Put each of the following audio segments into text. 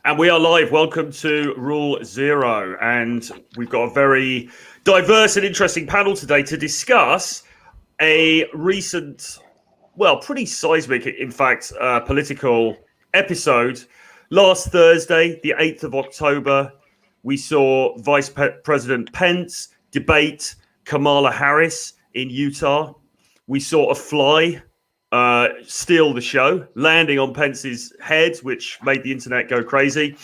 And we are live. Welcome to Rule Zero. And we've got a very diverse and interesting panel today to discuss a recent, well, pretty seismic, in fact, political episode. Last Thursday, the 8th of October, we saw Vice President Pence debate Kamala Harris in Utah. We saw a fly steal the show, landing on Pence's head, which made the internet go crazy.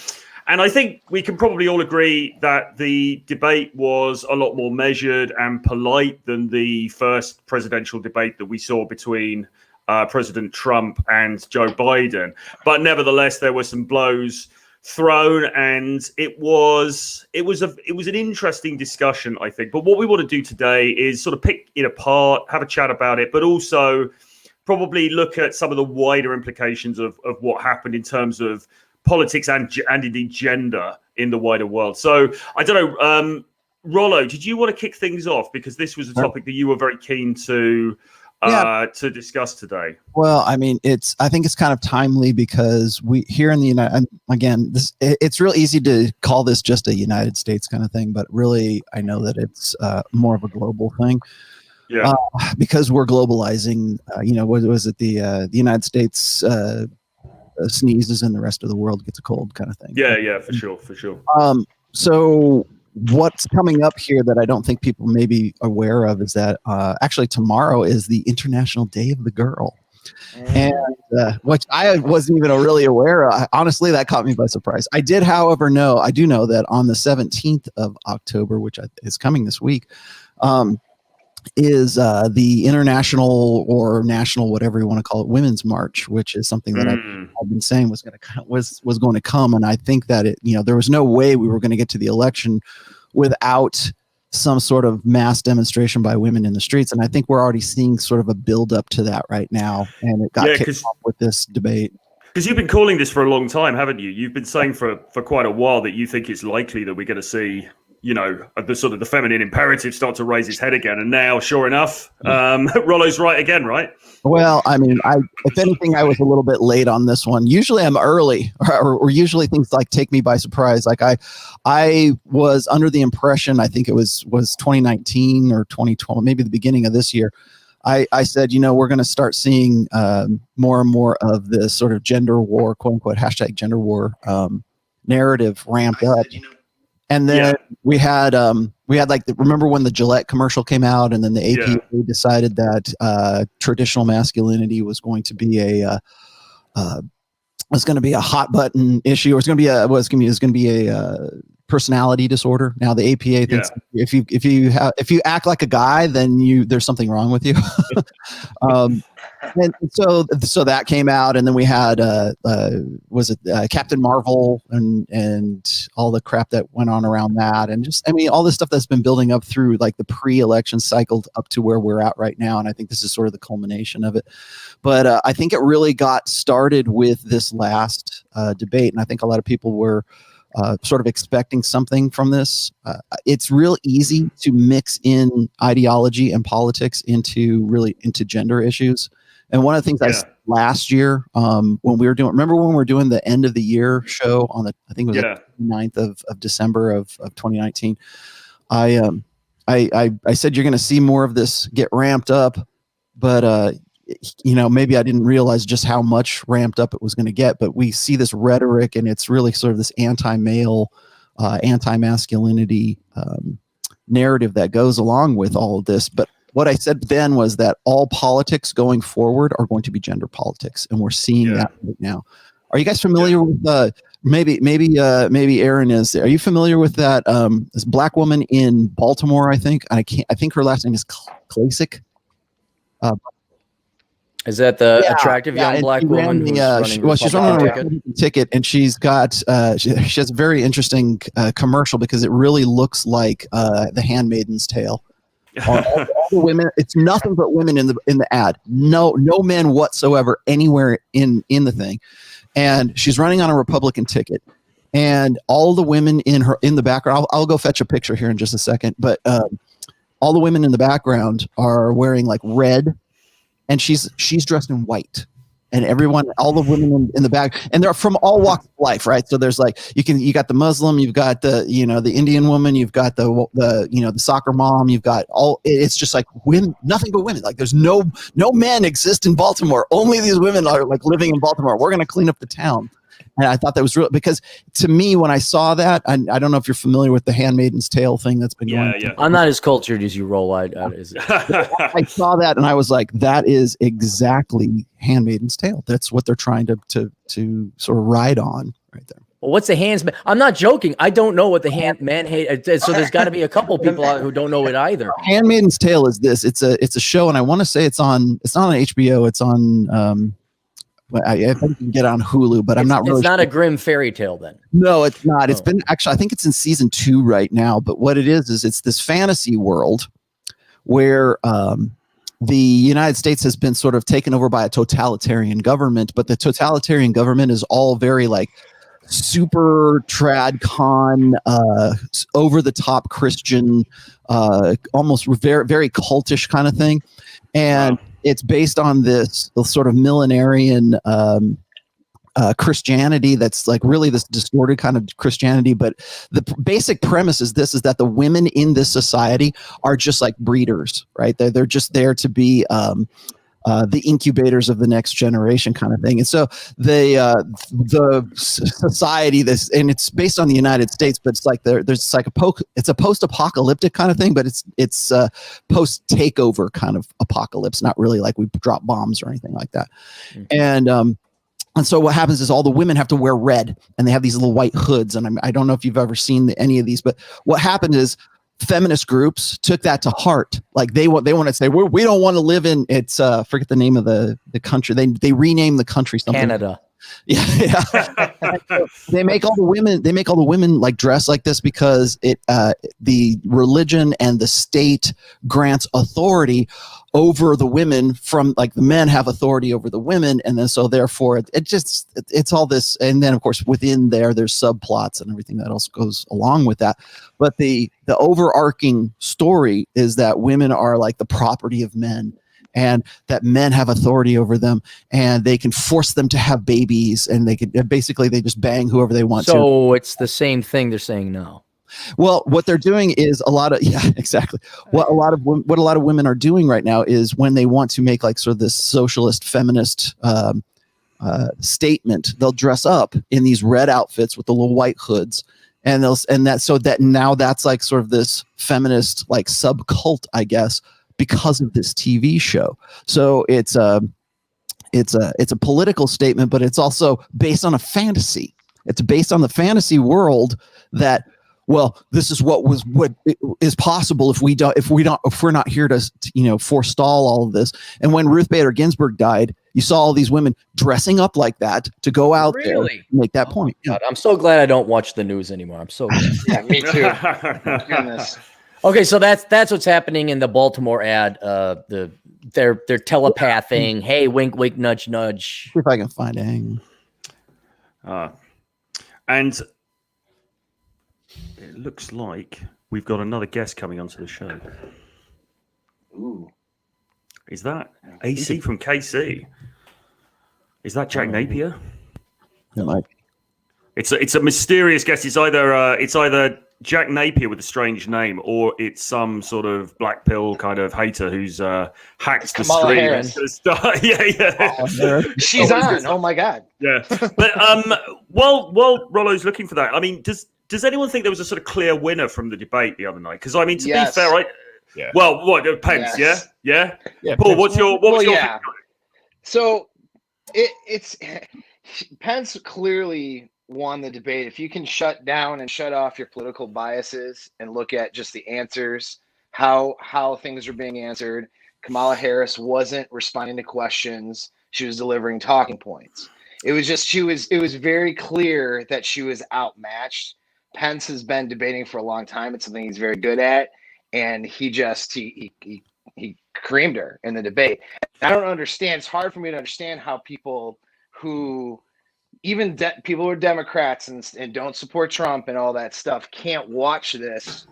And I think we can probably all agree that the debate was a lot more measured and polite than the first presidential debate that we saw between President Trump and Joe Biden. But nevertheless, there were some blows thrown, and it was an interesting discussion, I think. But what we want to do today is sort of pick it apart, have a chat about it, but also probably look at some of the wider implications of what happened in terms of politics and indeed gender in the wider world. So I don't know, Rollo, did you want to kick things off? Because this was a topic that you were very keen to discuss today. Well, I mean, I think it's kind of timely because we here in the United, and again, it's real easy to call this just a United States kind of thing, but really I know that it's more of a global thing. Yeah, because we're globalizing. What was it? The United States sneezes and the rest of the world gets a cold, kind of thing. Yeah, for sure. So what's coming up here that I don't think people may be aware of is that actually tomorrow is the International Day of the Girl, and which I wasn't even really aware of. Honestly, that caught me by surprise. I did, however, know that on the 17th of October, which is coming this week, is the international or national, whatever you want to call it, Women's March, which is something that I've been saying was going to come, and I think that there was no way we were going to get to the election without some sort of mass demonstration by women in the streets, and I think we're already seeing sort of a build up to that right now, and it got kicked off with this debate. Because you've been calling this for a long time, haven't you? You've been saying for quite a while that you think it's likely that we're going to see, the sort of the feminine imperative start to raise its head again. And now, sure enough, Rollo's right again, right? Well, I mean, if anything, I was a little bit late on this one. Usually I'm early, or usually things like take me by surprise. Like I was under the impression, I think it was 2019 or 2012, maybe the beginning of this year. I said, we're going to start seeing more and more of this sort of gender war, quote unquote, hashtag gender war narrative ramped up. And then we had remember when the Gillette commercial came out, and then the APA decided that traditional masculinity was going to be a hot button issue, or it's going to be a personality disorder. Now the APA thinks if you act like a guy, then there's something wrong with you. And so that came out, and then we had Captain Marvel and all the crap that went on around that, and all this stuff that's been building up through like the pre-election cycle up to where we're at right now, and I think this is sort of the culmination of it. But I think it really got started with this last debate, and I think a lot of people were sort of expecting something from this. It's real easy to mix in ideology and politics into gender issues. And one of the things I said last year, when we were doing the end of the year show on I think it was the 9th of December of 2019. I said you're going to see more of this get ramped up, but maybe I didn't realize just how much ramped up it was going to get. But we see this rhetoric, and it's really sort of this anti-male, anti-masculinity narrative that goes along with all of this. But what I said then was that all politics going forward are going to be gender politics, and we're seeing that right now. Are you guys familiar with maybe Aaron is? Are you familiar with that this black woman in Baltimore? I think her last name is Klasick. Is that the attractive young black woman? She's running a ticket, and she's got she has a very interesting commercial because it really looks like The Handmaid's Tale. all the women, it's nothing but women in the ad. No men whatsoever anywhere in the thing, and she's running on a Republican ticket, and all the women in the background. I'll go fetch a picture here in just a second, but all the women in the background are wearing like red. And she's dressed in white, and everyone, all the women in the back, and they're from all walks of life, right? So there's like you got the Muslim, you've got the the Indian woman, you've got the the soccer mom, you've got all. It's just like women, nothing but women. Like there's no men exist in Baltimore. Only these women are like living in Baltimore. We're gonna clean up the town. And I thought that was real, because to me, when I saw that, I don't know if you're familiar with the Handmaid's Tale thing that's been going on. Yeah. I'm not as cultured as you roll. I saw that and I was like, that is exactly Handmaid's Tale. That's what they're trying to sort of ride on right there. Well, what's the Handmaid? I'm not joking. I don't know what the Handmaid. So there's got to be a couple people out who don't know it either. Handmaid's Tale is this. It's a show, and I want to say it's not on HBO. It's on. I think you can get on Hulu, but I'm not really. It's not sure. a grim fairy tale, then. No, it's not. It's been actually. I think it's in season 2 right now. But what it is it's this fantasy world where the United States has been sort of taken over by a totalitarian government, but the totalitarian government is all very like super trad con, over the top Christian, almost very very cultish kind of thing, and. Wow. It's based on this sort of millenarian Christianity that's like really this distorted kind of Christianity. But the basic premise is this: is that the women in this society are just like breeders, right? They're just there to be the incubators of the next generation kind of thing. And so the society, and it's based on the United States, but it's like there's like it's a post-apocalyptic kind of thing, but it's post-takeover kind of apocalypse, not really like we drop bombs or anything like that. Mm-hmm. And so what happens is all the women have to wear red, and they have these little white hoods. And I don't know if you've ever seen any of these, but what happened is feminist groups took that to heart. Like they want to say we don't want to live in forget the name of the country. They renamed the country something. Canada. Yeah. They make all the women like dress like this because the religion and the state grants authority over the women, from like the men have authority over the women, and then so therefore it's all this. And then of course within there's subplots and everything that else goes along with that. But the overarching story is that women are like the property of men, and that men have authority over them, and they can force them to have babies, and they just bang whoever they want to. So it's the same thing they're saying now. Well, what they're doing is exactly. What a lot of women are doing right now is when they want to make like sort of this socialist feminist statement, they'll dress up in these red outfits with the little white hoods, and now that's like sort of this feminist like subcult, I guess, because of this TV show. So it's a political statement, but it's also based on a fantasy. It's based on the fantasy world that, well, this is what is possible if we're not here to forestall all of this. And when Ruth Bader Ginsburg died, you saw all these women dressing up like that to go out there and make that point. God, I'm so glad I don't watch the news anymore. I'm so glad. Yeah, me too. Goodness. Okay, so that's what's happening in the Baltimore ad. They're telepathing. Hey, wink, wink, nudge, nudge. See if I can find it. And it looks like we've got another guest coming onto the show. Ooh, is that AC from KC? Is that Jack Napier? No, it's a mysterious guest. It's either Jack Napier with a strange name, or it's some sort of black pill kind of hater who's hacked the Kamala screen. Harris. Yeah. She's on. Oh my God. Yeah. But while Rollo's looking for that, I mean, does anyone think there was a sort of clear winner from the debate the other night? Because I mean, to be fair, right? Yeah. Well, what Pence? Yes. Yeah. Paul, What was your yeah. So it's Pence clearly won the debate. If you can shut down and shut off your political biases and look at just the answers, how things are being answered. Kamala Harris wasn't responding to questions. She was delivering talking points. It was very clear that she was outmatched. Pence has been debating for a long time. It's something he's very good at. And he creamed her in the debate. I don't understand. It's hard for me to understand how people who people who are Democrats and don't support Trump and all that stuff can't watch this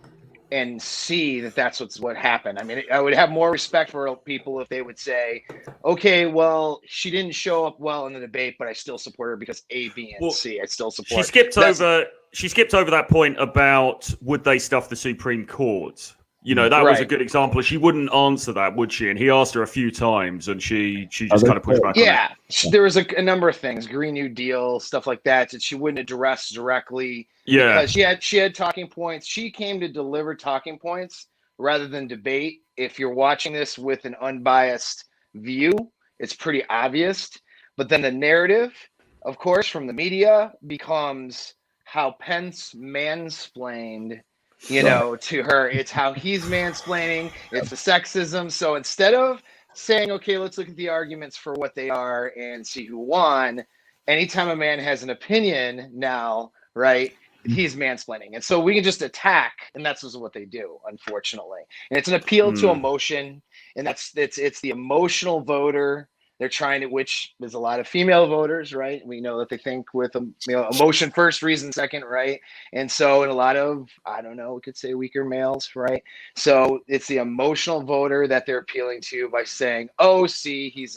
and see that that's what happened. I mean, I would have more respect for people if they would say, okay, well, she didn't show up well in the debate, but I still support her because A, B, and C. I still support. She skipped over that point about would they stuff the Supreme Court. You know, that was a good example. She wouldn't answer that, would she? And he asked her a few times, and she just kind of pushed back on it. There was a number of things, Green New Deal, stuff like that she wouldn't address directly. Yeah. Because she had talking points. She came to deliver talking points rather than debate. If you're watching this with an unbiased view, it's pretty obvious. But then the narrative, of course, from the media becomes how Pence mansplained, you know, to her. It's how he's mansplaining. It's the sexism. So instead of saying, okay, let's look at the arguments for what they are and see who won, anytime a man has an opinion now, right, he's mansplaining. And so we can just attack, and that's just what they do, unfortunately. And it's an appeal to emotion, and it's the emotional voter. They're trying to, which is a lot of female voters, right? We know that they think with emotion first, reason second, right? And so in a lot of, I don't know, we could say weaker males, right? So it's the emotional voter that they're appealing to by saying, oh, see, he's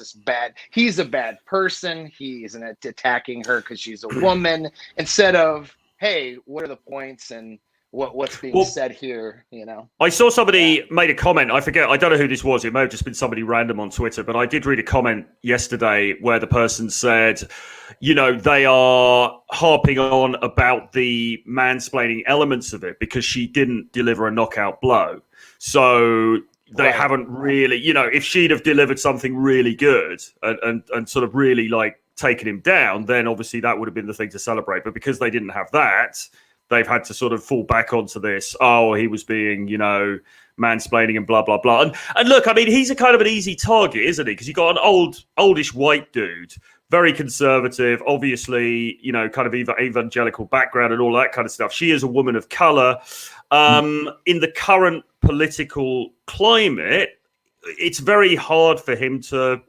a bad person. He isn't attacking her because she's a woman, instead of, hey, what are the points and what's being said here, you know? I saw somebody made a comment. I forget. I don't know who this was. It may have just been somebody random on Twitter, but I did read a comment yesterday where the person said, you know, they are harping on about the mansplaining elements of it because she didn't deliver a knockout blow. So they haven't really, you know, if she'd have delivered something really good and sort of really like taken him down, then obviously that would have been the thing to celebrate. But because they didn't have that, they've had to sort of fall back onto this. Oh, he was being, you know, mansplaining and blah, blah, blah. And look, I mean, he's a kind of an easy target, isn't he? Because you've got an oldish white dude, very conservative, obviously, you know, kind of evangelical background and all that kind of stuff. She is a woman of color. In the current political climate, it's very hard for him to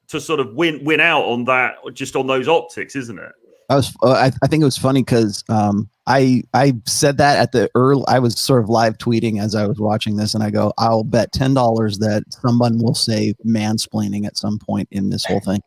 sort of win out on that, just on those optics, isn't it? I think it was funny because I said that at the early. I was sort of live tweeting as I was watching this, and I go, I'll bet $10 that someone will say mansplaining at some point in this whole thing.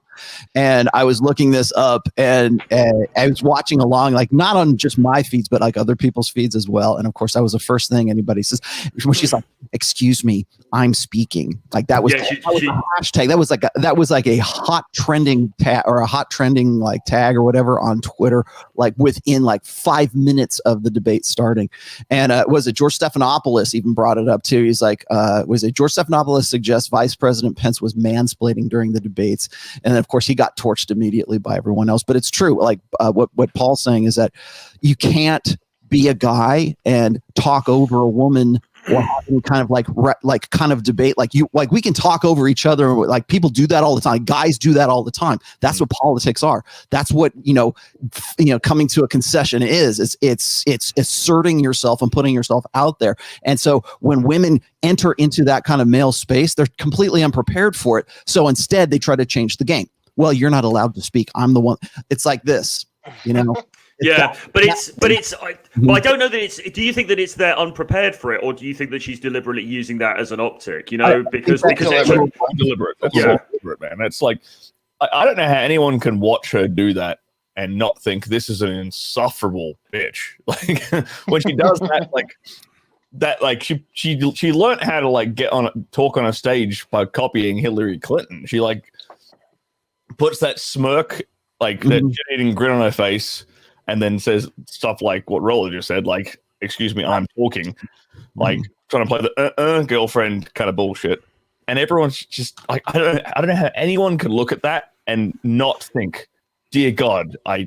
And I was looking this up, and I was watching along, like not on just my feeds, but like other people's feeds as well. And of course, that was the first thing anybody says when she's like, "Excuse me, I'm speaking." Like that was a hashtag. That was like a hot trending tag or a hot trending like tag or whatever on Twitter, like within like 5 minutes of the debate starting. And was it George Stephanopoulos even brought it up too? He's like, was it George Stephanopoulos suggests Vice President Pence was mansplaining during the debates, and then of course he got torched immediately by everyone else. But it's true, like what Paul's saying is that you can't be a guy and talk over a woman or have any kind of like kind of debate. Like we can talk over each other. Like people do that all the time. Guys do that all the time. That's what politics are. That's what, coming to a concession is. It's asserting yourself and putting yourself out there. And so when women enter into that kind of male space, they're completely unprepared for it. So instead they try to change the game. Well, you're not allowed to speak. I'm the one. It's like this, but I don't know that it's. Do you think that it's they're unprepared for it, or do you think that she's deliberately using that as an optic? Because it's deliberate. That's deliberate, man. It's like I don't know how anyone can watch her do that and not think this is an insufferable bitch. Like when she does that, she learned how to talk on a stage by copying Hillary Clinton. She puts that smirk, that shit-eating grin on her face, and then says stuff like what Roller just said, like, excuse me, I'm talking, trying to play the girlfriend kind of bullshit. And everyone's just like, I don't know how anyone could look at that and not think, dear God, I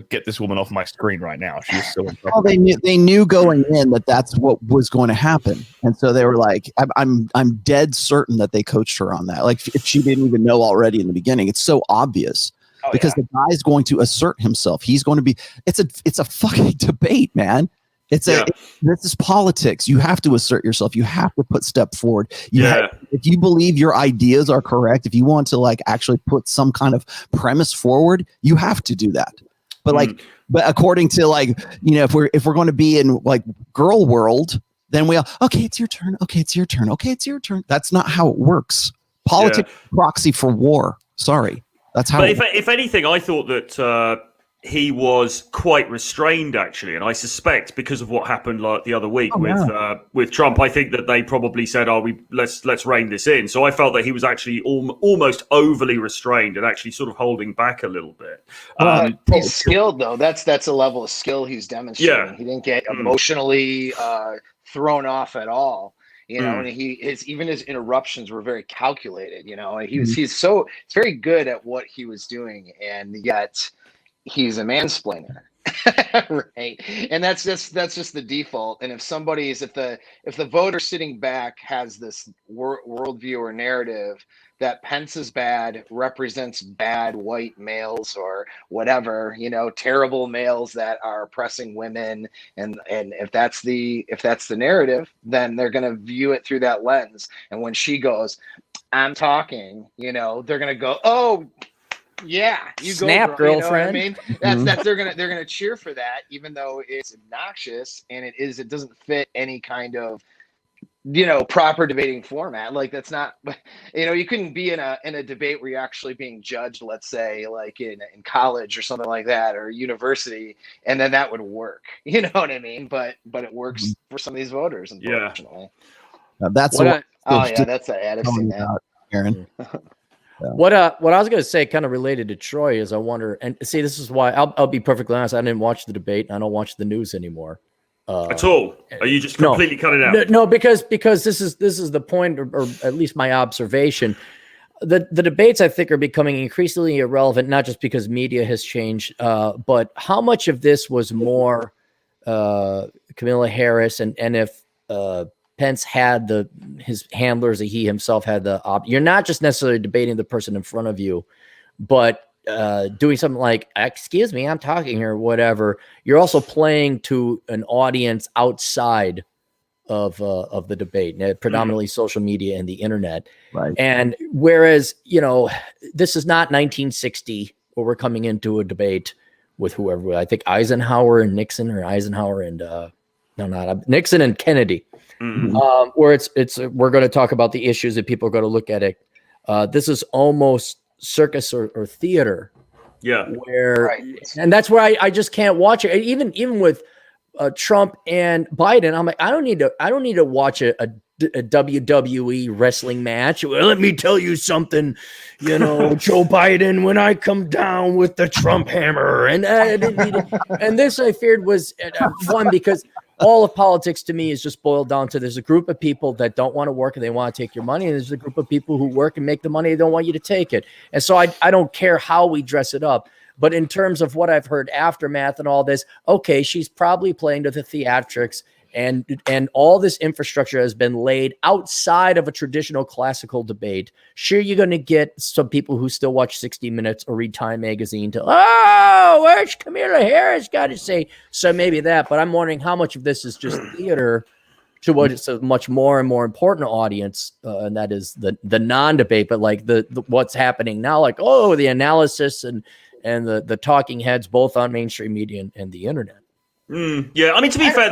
get this woman off my screen right now. She's so well, they knew going in that that's what was going to happen. And so they were like, I'm dead certain that they coached her on that. Like if she didn't even know already in the beginning, it's so obvious. Because the guy's going to assert himself. He's going to be. It's a fucking debate, man. This is politics. You have to assert yourself. You have to put step forward. If you believe your ideas are correct, if you want to actually put some kind of premise forward, you have to do that. But but according to if we're going to be in girl world, then we all, okay, it's your turn. Okay, it's your turn. Okay, it's your turn. That's not how it works. Politics proxy for war. Sorry. That's how. But if anything, I thought that he was quite restrained, actually, and I suspect because of what happened like the other week with Trump, I think that they probably said, let's rein this in." So I felt that he was actually almost overly restrained and actually sort of holding back a little bit. He's skilled, though. That's a level of skill he's demonstrating. He didn't get emotionally thrown off at all. And even his interruptions were very calculated. And he's very good at what he was doing, and yet he's a mansplainer, right? And that's just the default. And if the voter sitting back has this worldview or narrative that Pence is bad, represents bad white males or whatever, terrible males that are oppressing women, and if that's the narrative, then they're going to view it through that lens. And when she goes, "I'm talking," they're going to go, "Oh, yeah, you snap, go, girl." girlfriend. You know what I mean? That's they're gonna cheer for that, even though it's obnoxious and it doesn't fit any kind of proper debating format. Like, that's not, you couldn't be in a debate where you're actually being judged, let's say like in college or something like that, or university, and then that would work. You know what I mean? But it works for some of these voters, unfortunately. That's that's an Addison, Aaron. What I was going to say, kind of related to Troy, is I wonder, and see, this is why I'll be perfectly honest. I didn't watch the debate, and I don't watch the news anymore. At all? Are you just completely cutting out? No, because this is the point, or at least my observation. The debates, I think, are becoming increasingly irrelevant, not just because media has changed, but how much of this was more Kamala Harris, and if Pence had his handlers, or he himself had you're not just necessarily debating the person in front of you, but doing something like, "Excuse me, I'm talking," or whatever. You're also playing to an audience outside of the debate, predominantly social media and the internet. Right. And whereas, this is not 1960 where we're coming into a debate with whoever. I think Eisenhower and Nixon, or Eisenhower and Nixon and Kennedy. Where it's we're going to talk about the issues that people are going to look at it. This is almost circus or theater, and that's where I just can't watch it. Even with Trump and Biden, I'm like, I don't need to watch a WWE wrestling match. Well, let me tell you something, Joe Biden, when I come down with the Trump hammer, and I didn't need it. And this, I feared, was one, because all of politics to me is just boiled down to, there's a group of people that don't want to work and they want to take your money, and there's a group of people who work and make the money, they don't want you to take it. And so I don't care how we dress it up. But in terms of what I've heard aftermath and all this, okay, she's probably playing to the theatrics, and all this infrastructure has been laid outside of a traditional classical debate. Sure, you're going to get some people who still watch 60 Minutes or read Time magazine to, where's Kamala Harris got to say? So maybe that, but I'm wondering how much of this is just theater to what it's a much more and more important audience, and that is the non-debate, but like the what's happening now, like, the analysis and the talking heads, both on mainstream media and the internet. Yeah, I mean, to be fair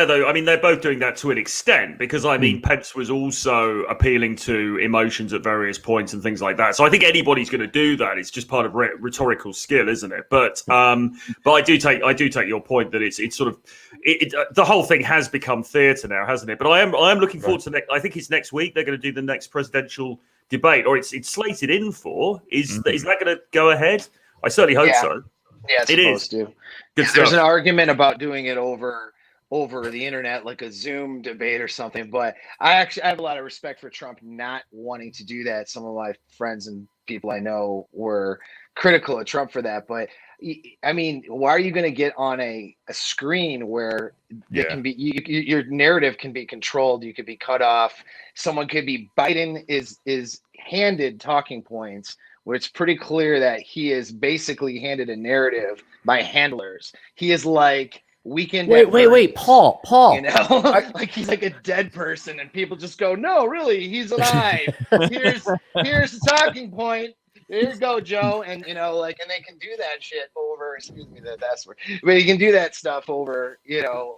though, I mean, they're both doing that to an extent, because I mean, Pence was also appealing to emotions at various points and things like that. So I think anybody's going to do that. It's just part of rhetorical skill, isn't it? But I do take your point that it's sort of the whole thing has become theatre now, hasn't it? But I am looking forward to I think it's next week they're going to do the next presidential debate, or it's slated in for. Is that going to go ahead? I certainly hope so. Yeah, it's supposed to. There's an argument about doing it over the internet, like a Zoom debate or something. But I have a lot of respect for Trump not wanting to do that. Some of my friends and people I know were critical of Trump for that. But I mean, why are you going to get on a screen where it can be your narrative can be controlled? You could be cut off. Someone could be Biden is handed talking points, where it's pretty clear that he is basically handed a narrative by handlers. He is like Weekend. Wait, Paul. Like he's like a dead person, and people just go, "No, really, he's alive. Here's the talking point. there you go, Joe. And like, and they can do that shit over, excuse me, that's word, but you can do that stuff over,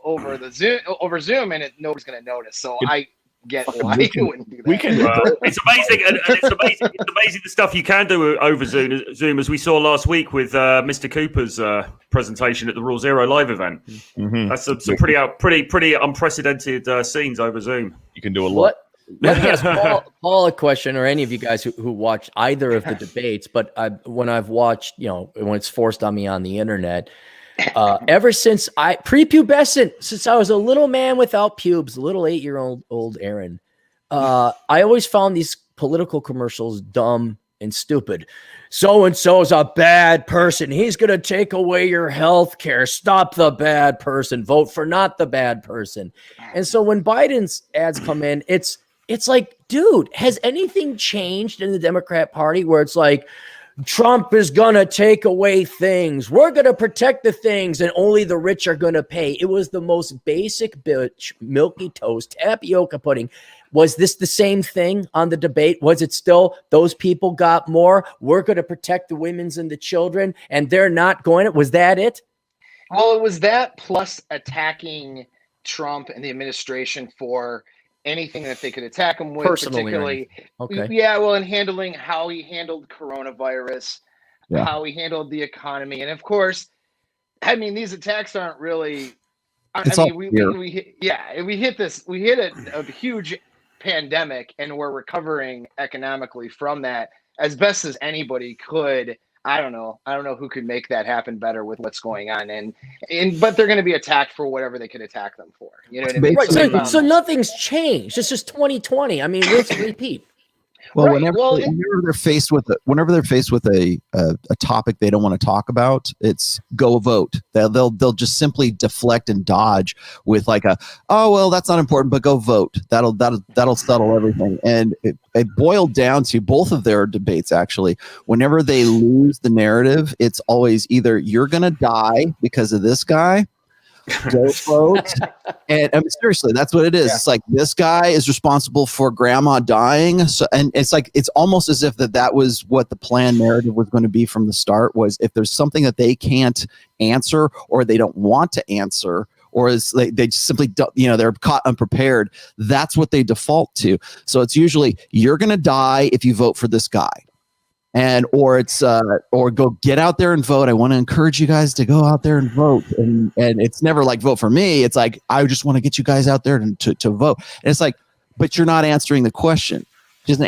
over Zoom, and nobody's gonna notice. So I get why you wouldn't do that. We can. It's amazing, and it's amazing the stuff you can do over Zoom, as we saw last week with Mr. Cooper's presentation at the Rule Zero live event. Mhm. That's some pretty unprecedented scenes over Zoom. You can do a lot. Let me ask Paul a question, or any of you guys who watched either of the debates. But when I've watched, when it's forced on me on the internet, ever since prepubescent, since I was a little man without pubes, a little 8-year-old Aaron, I always found these political commercials dumb and stupid. So-and-so's a bad person. He's going to take away your health care. Stop the bad person. Vote for not the bad person. And so when Biden's ads come in, it's like, dude, has anything changed in the Democrat Party where it's like, Trump is going to take away things. We're going to protect the things and only the rich are going to pay. It was the most basic bitch, milky toast, tapioca pudding. Was this the same thing on the debate? Was it still those people got more? We're going to protect the women's and the children and they're not going to? Was that it? Well, it was that plus attacking Trump and the administration for anything that they could attack him with, Personally, particularly. okay. Yeah, well, in handling how he handled coronavirus, Yeah. how he handled the economy. And of course, I mean, these attacks aren't really, It's I all mean, fear. we hit a huge pandemic, and we're recovering economically from that as best as anybody could. I don't know who could make that happen better with what's going on, but they're going to be attacked for whatever they could attack them for. You know what I mean? Right. So nothing's changed. It's just 2020. I mean, let's repeat. Well, Right, whenever, well, whenever they're faced with a topic they don't want to talk about, it's go vote. They'll just simply deflect and dodge with like oh well, that's not important, but go vote. That'll settle everything. And it boiled down to both of their debates actually. Whenever they lose the narrative, it's always either you're gonna die because of this guy. Go vote. And I mean, seriously, that's what it is. Yeah. It's like this guy is responsible for grandma dying. So, and it's like it's almost as if that was what the planned narrative was going to be from the start. Was if there's something that they can't answer or they don't want to answer, or is they simply don't, they're caught unprepared. That's what they default to. So it's usually you're going to die if you vote for this guy. Or go get out there and vote. I want to encourage you guys to go out there and vote. And it's never like vote for me. It's like, I just want to get you guys out there to vote. And it's like, but you're not answering the question. She doesn't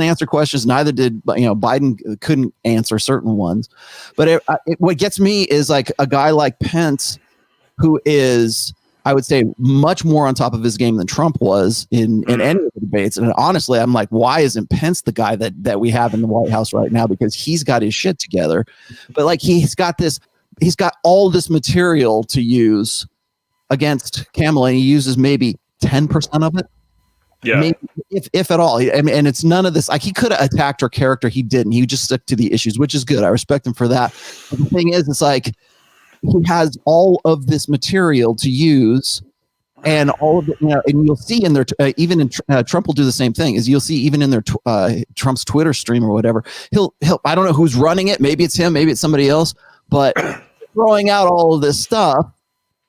answer questions. Neither did, Biden couldn't answer certain ones. But what gets me is like a guy like Pence, who is, I would say, much more on top of his game than Trump was in any of the debates. And honestly, I'm like, why isn't Pence the guy that we have in the White House right now? Because he's got his shit together. But like he's got all this material to use against Kamala, and he uses maybe 10% of it. Yeah. Maybe, if at all. I mean, and it's none of this. Like he could have attacked her character. He didn't. He just stuck to the issues, which is good. I respect him for that. But the thing is, it's like, he has all of this material to use, and all of it, and you'll see in their even in Trump will do the same thing. Is you'll see even in their Trump's Twitter stream or whatever. He'll I don't know who's running it. Maybe it's him. Maybe it's somebody else. But throwing out all of this stuff,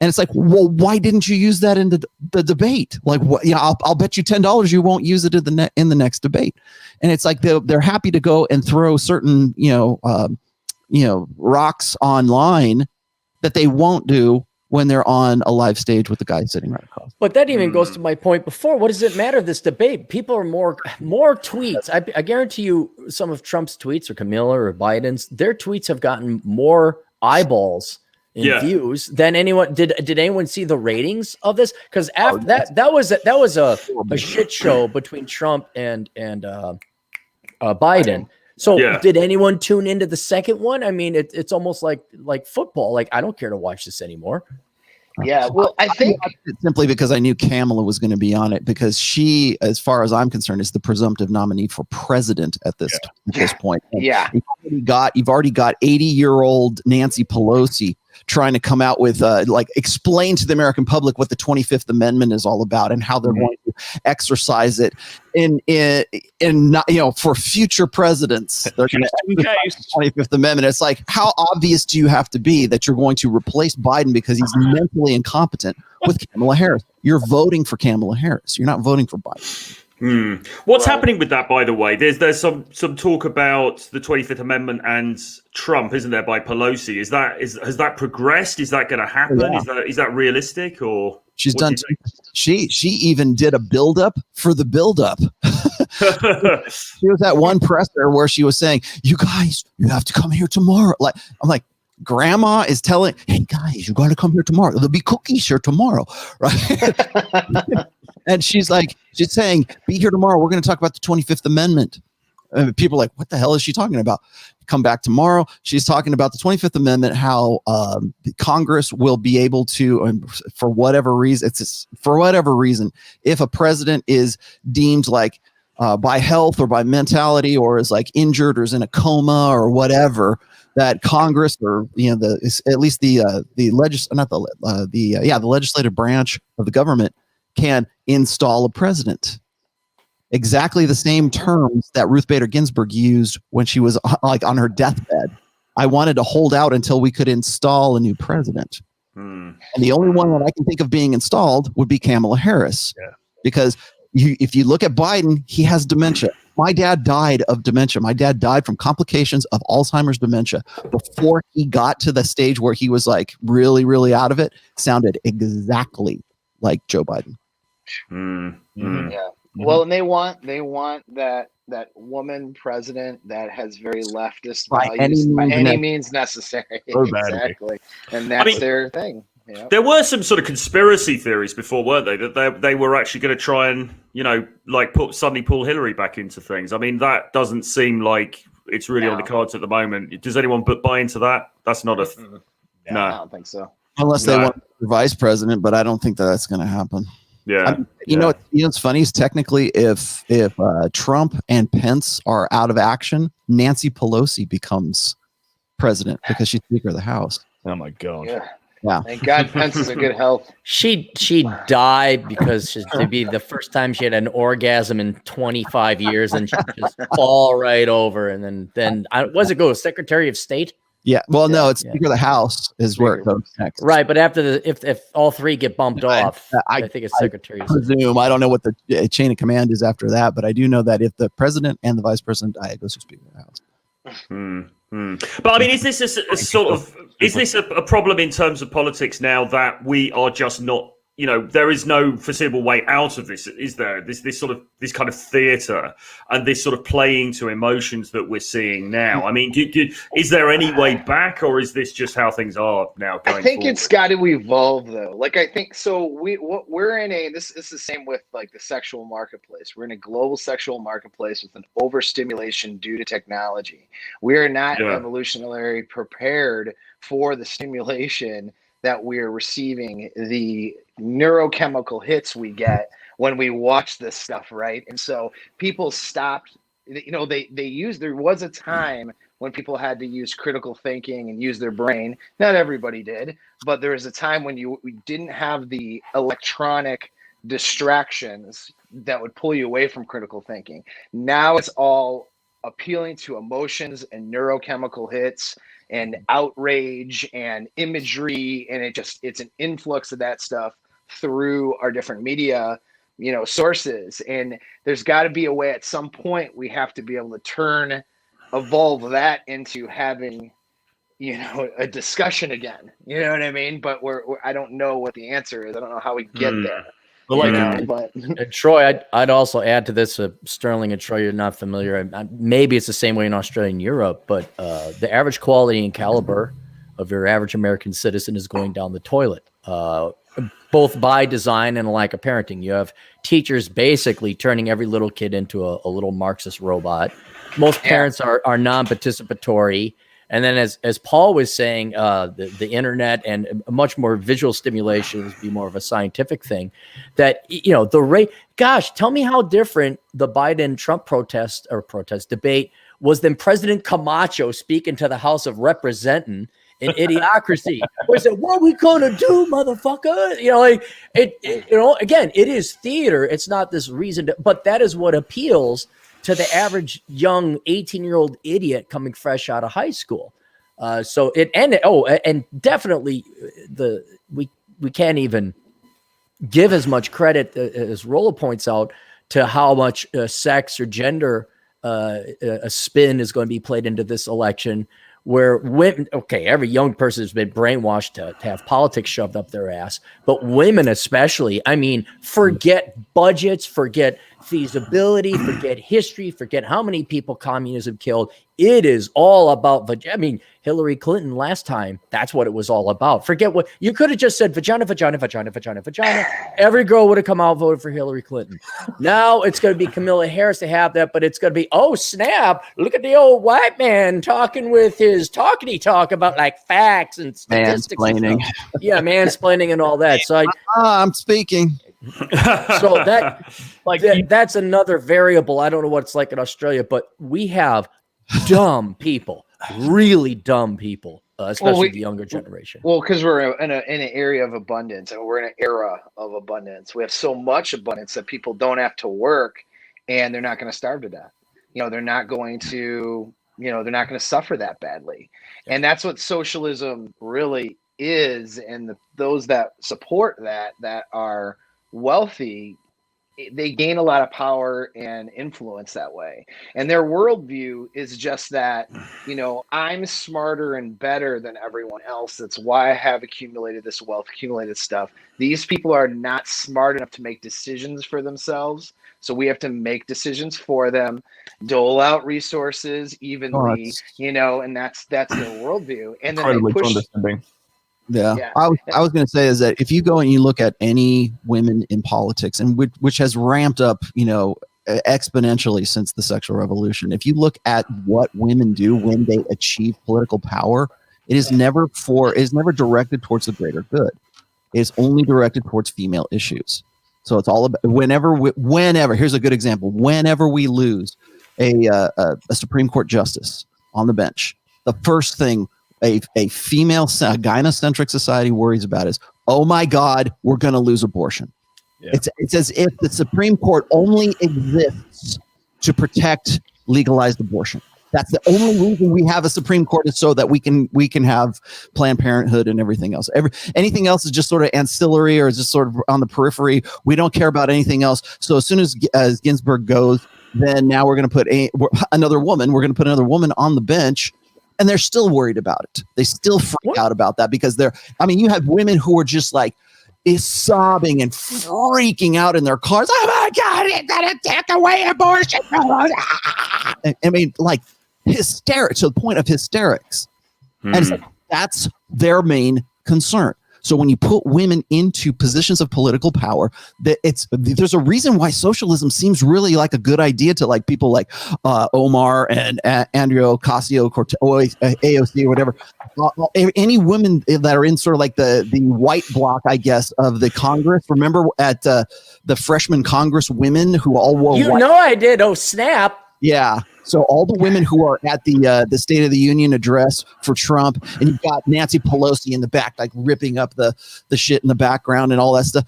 and it's like, well, why didn't you use that in the debate? Like, what? I'll bet you $10 you won't use it in the next debate. And it's like they're happy to go and throw certain rocks online that they won't do when they're on a live stage with the guy sitting right across. But that even goes to my point before. What does it matter, this debate? People are more tweets. I guarantee you some of Trump's tweets or Camilla or Biden's, their tweets have gotten more eyeballs and views than anyone. Did anyone see the ratings of this? Because after that was a shit show between Trump and Biden. So did anyone tune into the second one? I mean, it's almost like football. Like, I don't care to watch this anymore. Yeah, well, I think simply because I knew Kamala was going to be on it, because she, as far as I'm concerned, is the presumptive nominee for president at this point. And you've already got 80-year-old Nancy Pelosi trying to come out with explain to the American public what the 25th Amendment is all about and how they're going to exercise it in not, for future presidents. They're going to exercise the 25th Amendment. It's like, how obvious do you have to be that you're going to replace Biden because he's mentally incompetent with Kamala Harris? You're voting for Kamala Harris. You're not voting for Biden. What's happening with that, by the way? There's some talk about the 25th Amendment and Trump, isn't there, by Pelosi? Has that progressed? Is that going to happen? Yeah. Is that realistic, or she's done? She even did a buildup for the buildup. She was at one presser where she was saying, "You guys, you have to come here tomorrow." Like, I'm like, Grandma is telling, "Hey guys, you got to come here tomorrow. There'll be cookies here tomorrow," right? And she's saying, "Be here tomorrow. We're going to talk about the 25th Amendment." And people are like, "What the hell is she talking about?" Come back tomorrow. She's talking about the 25th Amendment, how Congress will be able to, for whatever reason, if a president is deemed like by health or by mentality or is like injured or is in a coma or whatever, that Congress or the legislative branch of the government can install a president. Exactly the same terms that Ruth Bader Ginsburg used when she was like on her deathbed. I wanted to hold out until we could install a new president. And the only one that I can think of being installed would be Kamala Harris. Yeah. Because if you look at Biden, he has dementia. My dad died of dementia. My dad died from complications of Alzheimer's dementia. Before he got to the stage where he was like really, really out of it, sounded exactly like Joe Biden. Yeah. Well, and they want that woman president that has very leftist values by any means necessary. Exactly. And that's their thing. Yeah. There were some sort of conspiracy theories before, weren't they? That they were actually going to try and, suddenly pull Hillary back into things. I mean, that doesn't seem like it's really on the cards at the moment. Does anyone buy into that? That's not no. I don't think so. Unless they want the vice president, but I don't think that's going to happen. Yeah. What's funny is technically if Trump and Pence are out of action, Nancy Pelosi becomes president because she's Speaker of the House. Oh my God. Yeah. Thank God Pence is in good health. She died because it'd be the first time she had an orgasm in 25 years, and she just fall right over. And then was it go Secretary of State? Yeah. Well, no, it's Speaker of the House is where it goes next. Right, but after if all three get bumped off, I think it's Secretary. I presume. I don't know what the chain of command is after that, but I do know that if the president and the vice president die, it goes to Speaker of the House. But I mean, is this a problem in terms of politics now that we are just not? There is no foreseeable way out of this, is there? This kind of theatre and this sort of playing to emotions that we're seeing now. I mean, is there any way back, or is this just how things are now going I think forward? It's got to evolve, though. Like, I think so. We're in this is the same with like the sexual marketplace. We're in a global sexual marketplace with an overstimulation due to technology. We are not evolutionarily prepared for the stimulation that we're receiving, the neurochemical hits we get when we watch this stuff, right? And so people stopped, there was a time when people had to use critical thinking and use their brain. Not everybody did, but there was a time when we didn't have the electronic distractions that would pull you away from critical thinking. Now it's all appealing to emotions and neurochemical hits and outrage and imagery, and it's an influx of that stuff through our different media sources. And there's got to be a way at some point we have to be able to evolve that into having a discussion again, you know what I mean? But I don't know what the answer is. I don't know how we get there. But Troy, I'd also add to this, Sterling and Troy, you're not familiar. Maybe it's the same way in Australia and Europe, but the average quality and caliber of your average American citizen is going down the toilet, both by design and lack of parenting. You have teachers basically turning every little kid into a little Marxist robot. Most parents are non-participatory. And then as Paul was saying, the internet and much more visual stimulation would be more of a scientific thing. That, the rate, gosh, tell me how different the Biden-Trump protest debate was than President Camacho speaking to the House of Representatives in Idiocracy. We said, what we gonna do, motherfucker? You know, like again, it is theater. It's not this reason, but that is what appeals to the average young 18-year-old idiot coming fresh out of high school. And definitely we can't even give as much credit as Rolla points out to how much sex or gender a spin is going to be played into this election, where women, okay, every young person has been brainwashed to have politics shoved up their ass, but women especially, I mean, forget budgets, forget feasibility, forget history, forget how many people communism killed. It is all about, I mean, Hillary Clinton last time, that's what it was all about. Forget what, you could have just said vagina, vagina, vagina, vagina, vagina. Every girl would have come out and voted for Hillary Clinton. Now it's going to be Camilla Harris to have that, but it's going to be, oh snap, look at the old white man talking with his talkity talk about like facts and statistics. Mansplaining. Yeah, mansplaining and all that. So I'm speaking. So that's another variable. I don't know what it's like in Australia, but we have dumb people, really dumb people, especially the younger generation. Well, because we're in an area of abundance, and we're in an era of abundance. We have so much abundance that people don't have to work, and they're not going to starve to death. You know, they're not going to suffer that badly. And that's what socialism really is. And those that support that are wealthy, they gain a lot of power and influence that way. And their worldview is just that, you know, I'm smarter and better than everyone else. That's why I have accumulated this wealth, accumulated stuff. These people are not smart enough to make decisions for themselves. So we have to make decisions for them, dole out resources evenly, you know, and that's their worldview. And then they push. Yeah. I was going to say is that if you go and you look at any women in politics, and which has ramped up, you know, exponentially since the sexual revolution, if you look at what women do when they achieve political power, it is never directed towards the greater good. It is only directed towards female issues. So it's all about whenever, here's a good example. Whenever we lose a Supreme Court justice on the bench, the first thing a female gynocentric society worries about is, oh my God, we're going to lose abortion. Yeah. It's as if the Supreme Court only exists to protect legalized abortion. That's the only reason we have a Supreme Court, is so that we can have Planned Parenthood and everything else. Anything else is just sort of ancillary, or is just sort of on the periphery. We don't care about anything else. So as soon as Ginsburg goes, then now we're going to put another woman. We're going to put another woman on the bench. And they're still worried about it. They still freak out about that because you have women who are just like sobbing and freaking out in their cars. Oh my God, it's going to take away abortion. I mean, like hysterics, to the point of hysterics. And it's like, that's their main concern. So when you put women into positions of political power, there's a reason why socialism seems really like a good idea to like people like Omar and Andrea Ocasio-Cortez, AOC or whatever. Any women that are in sort of like the white bloc, I guess, of the Congress. Remember at the freshman Congress women who all wore white? You know I did. Oh, snap. Yeah. So all the women who are at the State of the Union address for Trump, and you've got Nancy Pelosi in the back, like ripping up the shit in the background and all that stuff.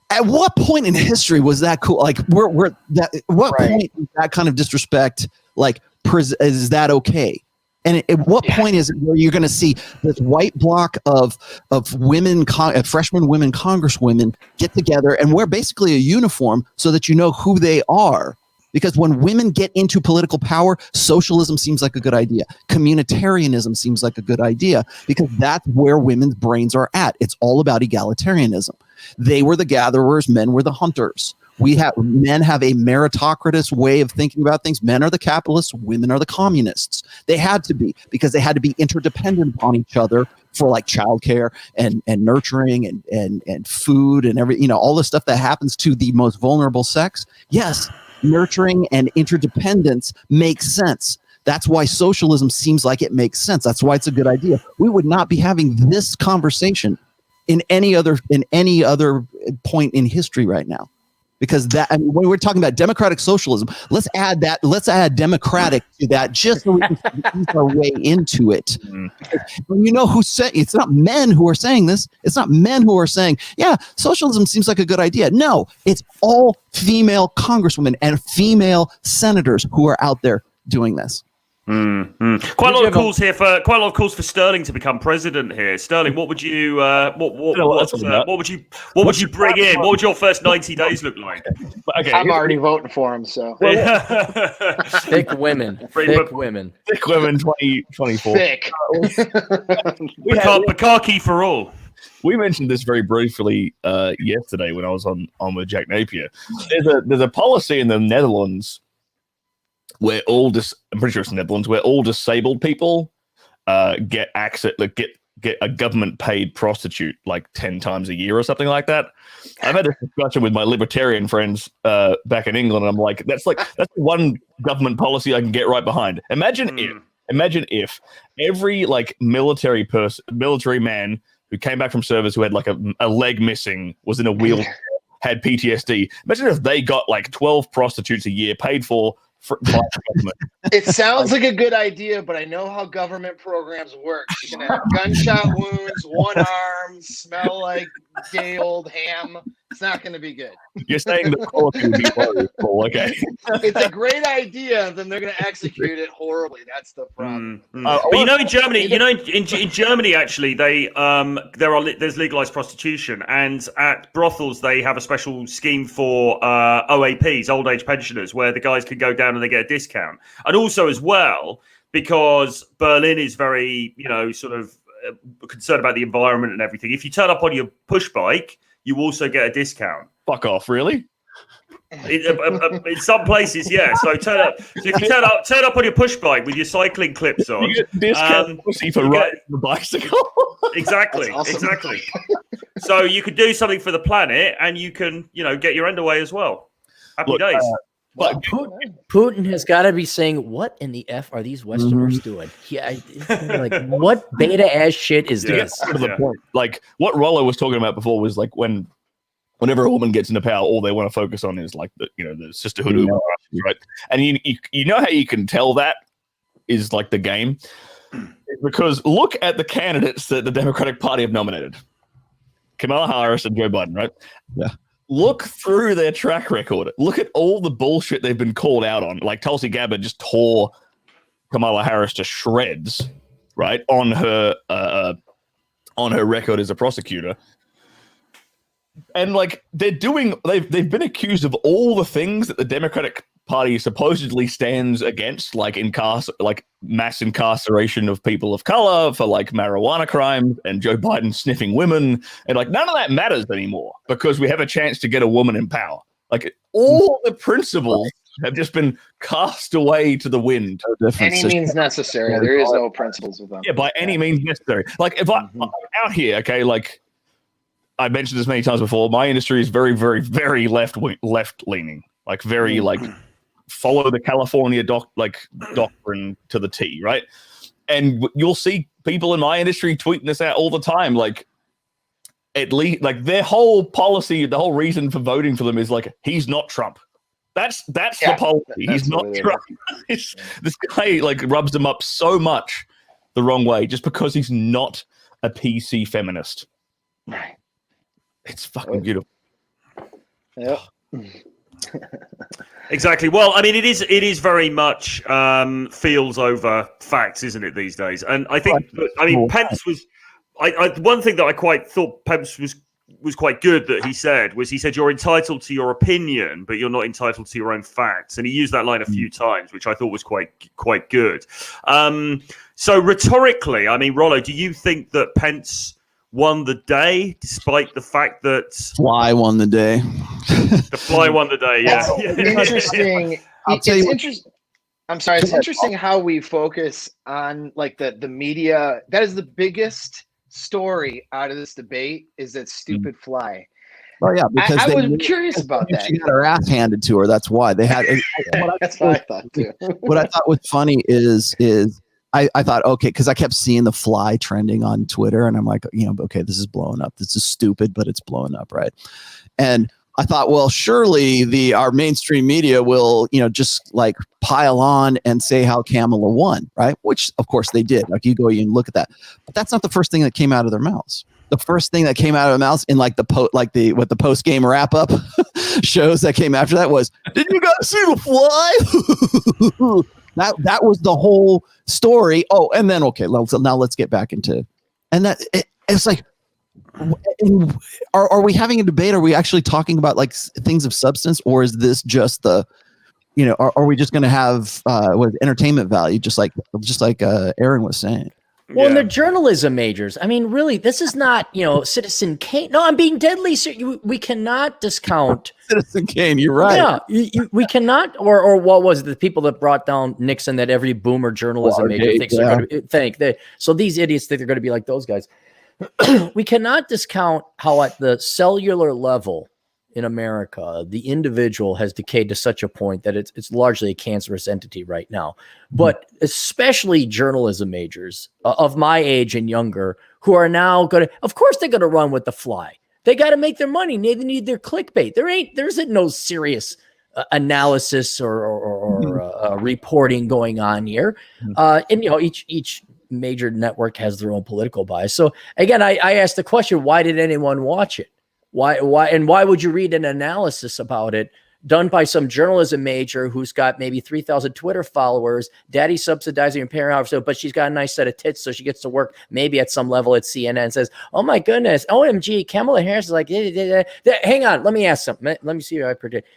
At what point in history was that cool? Like, point is that kind of disrespect? Like, is that okay? And at what point is it where you're going to see this white block of women, freshman women congresswomen get together and wear basically a uniform so that you know who they are? Because when women get into political power, socialism seems like a good idea. Communitarianism seems like a good idea because that's where women's brains are at. It's all about egalitarianism. They were the gatherers, men were the hunters. Men have a meritocratic way of thinking about things. Men are the capitalists, women are the communists. They had to be, because they had to be interdependent upon each other for like childcare and nurturing and food and all the stuff that happens to the most vulnerable sex. Yes. Nurturing and interdependence makes sense. That's why socialism seems like it makes sense. That's why it's a good idea. We would not be having this conversation in any other point in history right now. Because that, I mean, when we're talking about democratic socialism, let's add democratic to that, just so we can ease our way into it. You know who said it's not men who are saying this. It's not men who are saying, yeah, socialism seems like a good idea. No, it's all female congresswomen and female senators who are out there doing this. Quite a lot of calls here for Sterling to become president here. Sterling, what would you what would you bring in? What would your first 90 days look like? Okay, I'm already voting for him. So thick women, thick women, 2024. Thick. Bukaki for all. We mentioned this very briefly yesterday when I was on with Jack Napier. There's a policy in the Netherlands where I'm pretty sure it's the Netherlands, where all disabled people get access, get a government paid prostitute like 10 times a year or something like that. I've had a discussion with my libertarian friends back in England, and I'm like, that's one government policy I can get right behind. Imagine if every like military man who came back from service who had like a leg missing, was in a wheelchair, had PTSD. Imagine if they got like 12 prostitutes a year paid for. It sounds like a good idea, but I know how government programs work. You're gonna have gunshot wounds, one arm, smell like day old ham. It's not going to be good. You're saying the quality would be horrible. Okay. It's a great idea, then they're going to execute it horribly. That's the problem. But in Germany, in Germany, actually, there's legalized prostitution, and at brothels they have a special scheme for OAPs, old age pensioners, where the guys can go down and they get a discount, and also as well because Berlin is very, sort of concerned about the environment and everything. If you turn up on your push bike, you also get a discount. Fuck off, really? In some places, yeah. So if you turn up on your push bike with your cycling clips on, you get discount for riding the bicycle. Exactly, awesome. Exactly. So you could do something for the planet, and you can, get your end away as well. Happy days. But Putin has got to be saying, "What in the f are these Westerners doing?" Yeah, like what beta ass shit is this? To the point, like what Rollo was talking about before was like whenever a woman gets into power, all they want to focus on is like the sisterhood, right? And you know how you can tell that is like the game, because look at the candidates that the Democratic Party have nominated: Kamala Harris and Joe Biden, right? Yeah. Look through their track record. Look at all the bullshit they've been called out on. Like Tulsi Gabbard just tore Kamala Harris to shreds, right? On her record as a prosecutor. And like they've been accused of all the things that the Democratic Party supposedly stands against, like mass incarceration of people of color for like marijuana crimes, and Joe Biden sniffing women, and like none of that matters anymore because we have a chance to get a woman in power. Like all the principles have just been cast away to the wind. Any means necessary. There is no principles with them. Yeah, by any means necessary. Like if I'm out here, okay, like I mentioned this many times before, my industry is very, very, very left leaning, like very like follow the California doctrine to the T, right? And you'll see people in my industry tweeting this out all the time. Like at least like their whole policy, the whole reason for voting for them is like he's not Trump. That's the policy. He's not Trump. This guy like rubs them up so much the wrong way just because he's not a PC feminist. Right. It's fucking beautiful. Yeah. Exactly. Well, I mean, it is very much feels over facts, isn't it, these days? And I think, Pence was. One thing that I quite thought Pence was quite good that he said you're entitled to your opinion, but you're not entitled to your own facts. And he used that line a few times, which I thought was quite good. So rhetorically, I mean, Rollo, do you think that Pence won the day, despite the fact that Fly won the day? The fly won the day, yeah. Interesting. It's interesting. I'm sorry. It's interesting how we focus on like the media. That is the biggest story out of this debate is that stupid fly. Oh yeah, because I was curious about that. She got her ass handed to her. That's why they had. That's what I thought too. What I thought was funny is I thought, okay, because I kept seeing the fly trending on Twitter, and I'm like, okay, this is blowing up. This is stupid, but it's blowing up, right? And I thought, well, surely our mainstream media will, just like pile on and say how Kamala won, right? Which, of course, they did. Like you go and look at that, but that's not the first thing that came out of their mouths. The first thing that came out of their mouths in like the post game wrap up shows that came after that was, did you guys see the fly? that was the whole story. Oh, and then let's get back into, and it's like. Are we having a debate? Are we actually talking about like things of substance, or is this just are we just going to have entertainment value, just like Aaron was saying? Well, and the journalism majors. I mean, really, this is not Citizen Kane. No, I'm being deadly serious. We cannot discount Citizen Kane. You're right. Yeah, we cannot. Or what was it? The people that brought down Nixon that every boomer journalism major thinks they're going to think. So these idiots think they're going to be like those guys. We cannot discount how at the cellular level in America, the individual has decayed to such a point that it's largely a cancerous entity right now. But especially journalism majors of my age and younger who are now going to, of course, they're going to run with the fly. They got to make their money. They need their clickbait. There isn't no serious analysis or reporting going on here. And each major network has their own political bias. So again, I asked the question, why did anyone watch it? Why would you read an analysis about it done by some journalism major who's got maybe 3,000 Twitter followers, daddy subsidizing her parent, but she's got a nice set of tits, so she gets to work maybe at some level at CNN and says, oh my goodness, OMG, Kamala Harris is like, hang on, let me ask something. Let me see what I predict.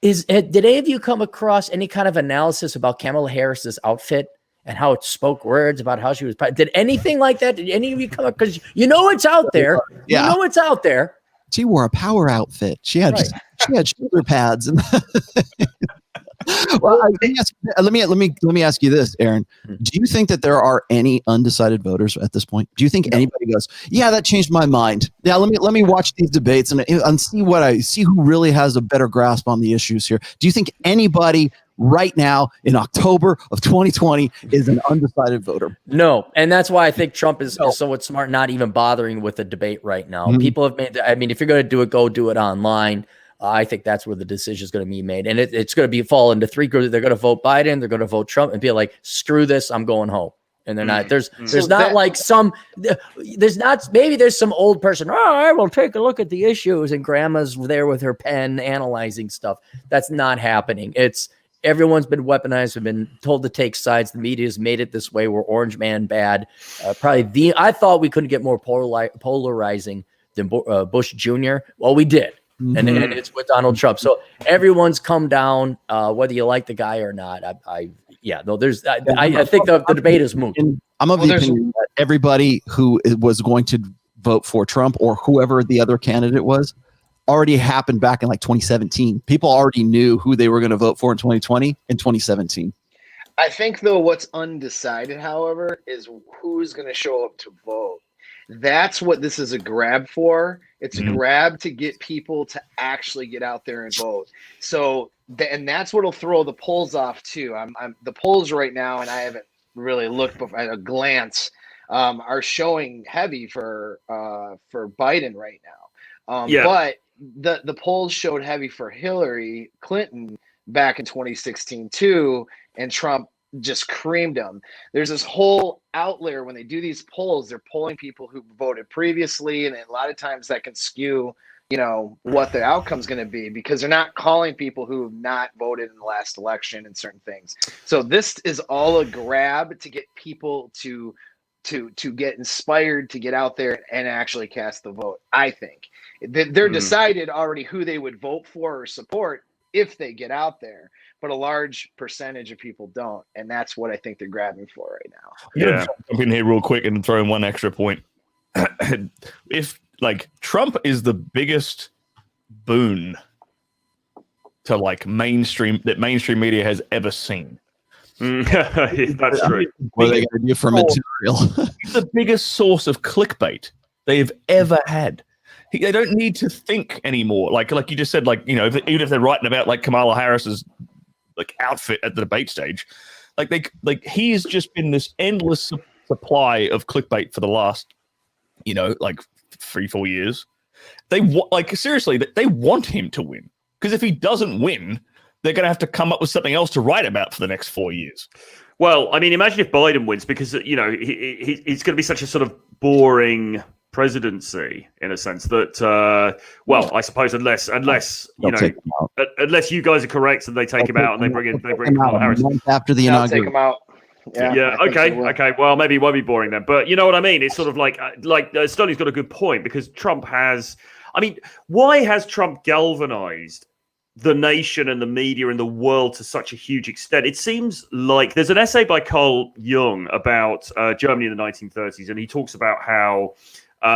Did any of you come across any kind of analysis about Kamala Harris's outfit? And how it spoke words about how she was. Did anything like that? Did any of you come up? Because it's out there. Yeah. You know it's out there. She wore a power outfit. She had shoulder pads. And well, let me ask you this, Aaron. Do you think that there are any undecided voters at this point? Do you think anybody goes, yeah, that changed my mind? Yeah, let me watch these debates and see who really has a better grasp on the issues here. Do you think anybody right now in October of 2020 is an undecided voter? No. And that's why I think Trump is somewhat smart, not even bothering with the debate right now. People have made, if you're going to do it, go do it online. I think that's where the decision is going to be made. And it's going to fall into three groups. They're going to vote Biden. They're going to vote Trump and be like, screw this. I'm going home. And they're not, there's some old person. Oh, I will take a look at the issues. And grandma's there with her pen analyzing stuff. That's not happening. Everyone's been weaponized. We've been told to take sides. The media's made it this way. We're orange man bad. I thought we couldn't get more polarizing than Bush Jr. Well, we did. And it's with Donald Trump. So everyone's come down, whether you like the guy or not. I think the debate is moot. I'm of the opinion that everybody who was going to vote for Trump or whoever the other candidate was already happened back in like 2017. People already knew who they were going to vote for in 2020 and 2017. I think, though, what's undecided, however, is who's going to show up to vote. That's what this is a grab for. It's a grab to get people to actually get out there and vote. So, and that's what'll throw the polls off too. I'm the polls right now, and I haven't really looked at a glance, are showing heavy for Biden right now. But the polls showed heavy for Hillary Clinton back in 2016 too, and Trump just creamed them. There's this whole outlier when they do these polls. They're polling people who voted previously, and a lot of times that can skew, what the outcome's going to be, because they're not calling people who have not voted in the last election and certain things. So this is all a grab to get people to get inspired to get out there and actually cast the vote. I think they're decided already who they would vote for or support if they get out there, but a large percentage of people don't, and that's what I think they're grabbing for right now. Yeah, jump in here real quick and throw in one extra point. If Trump is the biggest boon to mainstream media has ever seen. That's true. What are they going to do for material? He's the biggest source of clickbait they've ever had. They don't need to think anymore. Like you just said, even if they're writing about Kamala Harris's outfit at the debate stage, he's just been this endless supply of clickbait for the last 3-4 years. seriously, they want him to win, because if he doesn't win, they're going to have to come up with something else to write about for the next 4 years. Well, I mean, imagine if Biden wins, because he's going to be such a sort of boring presidency in a sense that, I suppose unless unless you guys are correct and they take him out and they bring in Kamala Harris after the I'll take inauguration. him out. Yeah. Okay. Well, maybe it won't be boring then. But you know what I mean? It's sort of like Stoney's got a good point, because Trump has. I mean, why has Trump galvanized the nation and the media and the world to such a huge extent? It seems like there's an essay by Carl Jung about Germany in the 1930s, and he talks about how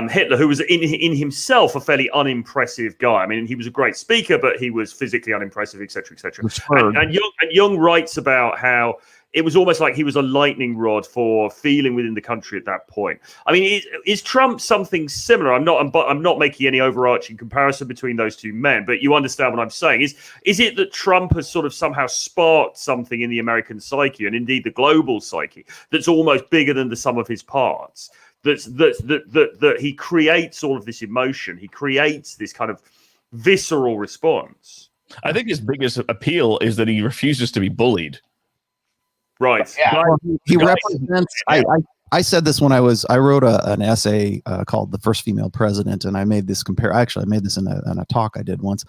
Hitler, who was in himself a fairly unimpressive guy. I mean, he was a great speaker, but he was physically unimpressive, etc., etc. And Jung writes about how it was almost like he was a lightning rod for feeling within the country at that point. I mean, is Trump something similar? I'm not making any overarching comparison between those two men, but you understand what I'm saying. Is it that Trump has sort of somehow sparked something in the American psyche, and indeed the global psyche, that's almost bigger than the sum of his parts? That he creates all of this emotion. He creates this kind of visceral response. I think his biggest appeal is that he refuses to be bullied. Right. Yeah. He represents. I said this when I wrote an essay called "The First Female President," and I made this Actually, I made this in a talk I did once.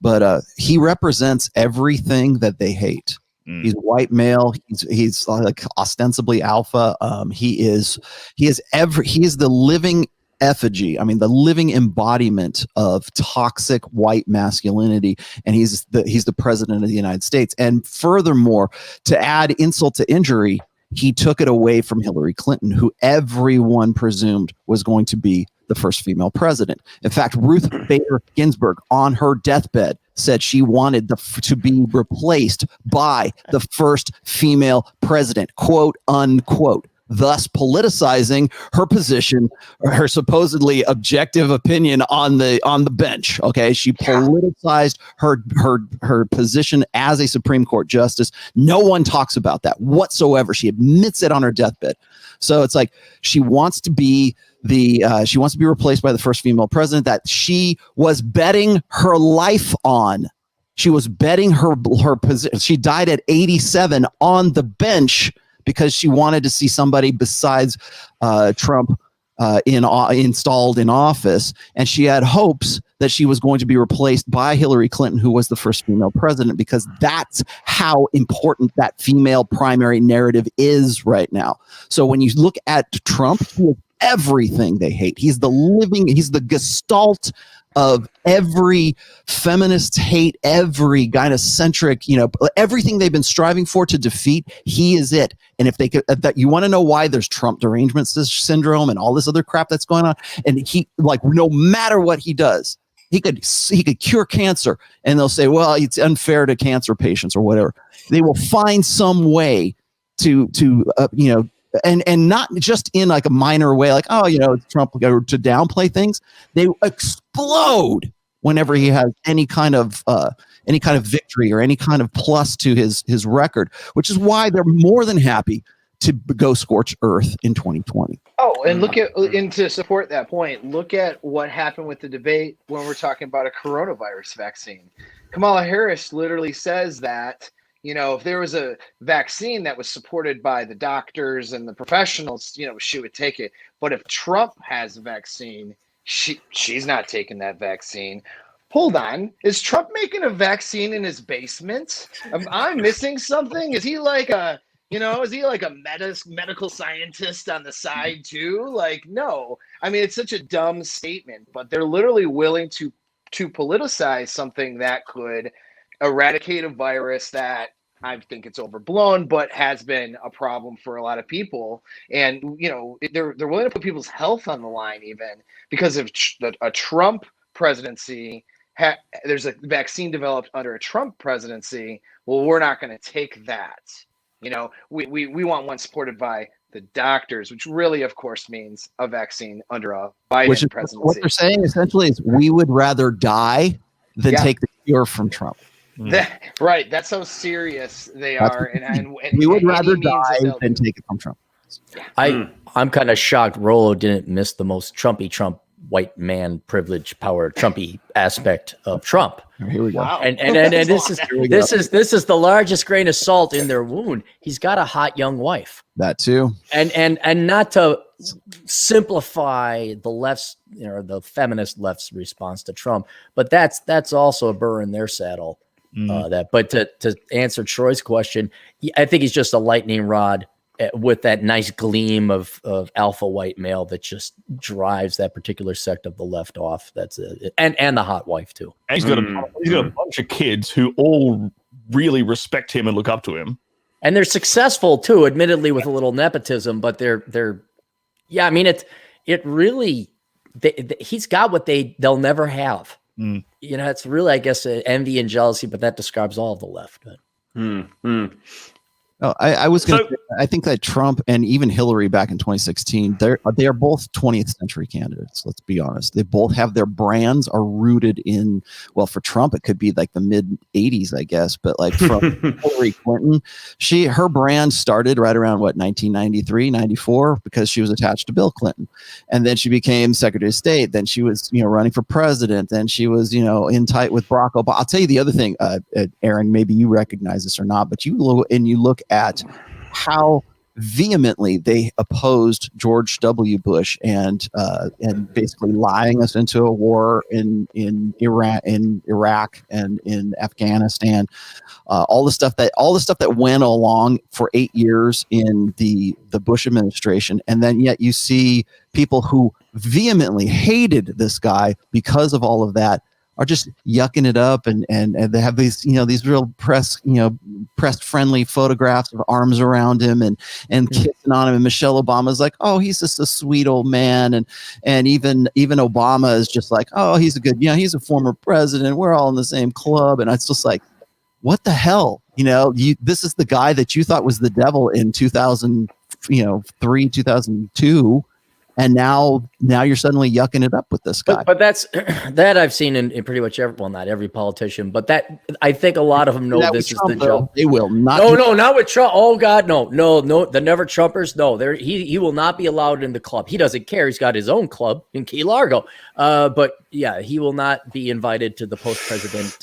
But he represents everything that they hate. He's a white male. He's like ostensibly alpha. He is the living effigy. I mean, the living embodiment of toxic white masculinity, and he's the president of the United States. And furthermore, to add insult to injury, he took it away from Hillary Clinton, who everyone presumed was going to be the first female president. In fact, Ruth Bader Ginsburg, on her deathbed, said she wanted to be replaced by the first female president, quote unquote, thus politicizing her position, her supposedly objective opinion on the bench. Okay, she politicized her position as a Supreme Court justice. No one talks about that whatsoever. She admits it on her deathbed. So it's like she wants to be replaced by the first female president that she was betting her life on. She was betting her position. She died at 87 on the bench because she wanted to see somebody besides Trump installed in office, and she had hopes that she was going to be replaced by Hillary Clinton, who was the first female president, because that's how important that female primary narrative is right now. So when you look at Trump, he is everything they hate. He's the gestalt of every feminist hate, every gynocentric, everything they've been striving for to defeat. He is it. And if they could, that you want to know why there's Trump derangement syndrome and all this other crap that's going on, and he, like, no matter what he does, he could cure cancer, and they'll say, well, it's unfair to cancer patients or whatever. They will find some way to and not just in like a minor way, like, it's Trump, to downplay things. They explode whenever he has any kind of victory or any kind of plus to his record, which is why they're more than happy to go scorch earth in 2020. Oh, and to support that point, look at what happened with the debate when we're talking about a coronavirus vaccine. Kamala Harris literally says that, if there was a vaccine that was supported by the doctors and the professionals, she would take it. But if Trump has a vaccine, she's not taking that vaccine. Hold on. Is Trump making a vaccine in his basement? Am I missing something? Is he like a medical scientist on the side too? Like, no. I mean, it's such a dumb statement, but they're literally willing to politicize something that could eradicate a virus that I think it's overblown, but has been a problem for a lot of people. And, they're willing to put people's health on the line even because of a Trump presidency. There's a vaccine developed under a Trump presidency. Well, we're not going to take that. We want one supported by the doctors, which really, of course, means a vaccine under a Biden presidency. What they're saying essentially is we would rather die than take the cure from Trump. Right. That's how serious they are. And we would rather die than take it from Trump. I'm kind of shocked Rollo didn't miss the most Trumpy Trump white man privilege, power, Trumpy aspect of Trump. Here we go. Wow. And this is the largest grain of salt in their wound. He's got a hot young wife. That too. And not to simplify the left's, the feminist left's response to Trump, but that's also a burr in their saddle. But to answer Troy's question, I think he's just a lightning rod with that nice gleam of alpha white male that just drives that particular sect of the left off. That's it. And the hot wife too. And he's got a bunch of kids who all really respect him and look up to him. And they're successful too, admittedly with a little nepotism, but they're yeah, I mean it really he's got what they'll never have. It's really, I guess, envy and jealousy, but that describes all of the left. Oh, I was going to say, I think that Trump and even Hillary back in 2016, they are both 20th century candidates. Let's be honest. They both have their brands are rooted in, well, for Trump, it could be like the mid 80s, I guess. But like from Hillary Clinton, her brand started right around 1993, 94, because she was attached to Bill Clinton. And then she became Secretary of State. Then she was, running for president. Then she was, in tight with Barack Obama. I'll tell you the other thing, Aaron, maybe you recognize this or not, but you look at how vehemently they opposed George W. Bush and basically lying us into a war in Iraq and in Afghanistan, all the stuff that went along for 8 years in the Bush administration, and then yet you see people who vehemently hated this guy because of all of that are just yucking it up, and they have these these real press friendly photographs of arms around him and kissing on him, and Michelle Obama's like, oh, he's just a sweet old man, and even Obama is just like, oh, he's a good, he's a former president, we're all in the same club. And it's just like, what the hell, this is the guy that you thought was the devil in 2003 2002. And now you're suddenly yucking it up with this guy. But that's that I've seen in pretty much not every politician, but that I think a lot of them know this is the joke. They will not. No, not with Trump. Oh God, no. The never Trumpers. No, he will not be allowed in the club. He doesn't care. He's got his own club in Key Largo. But yeah, he will not be invited to the post-president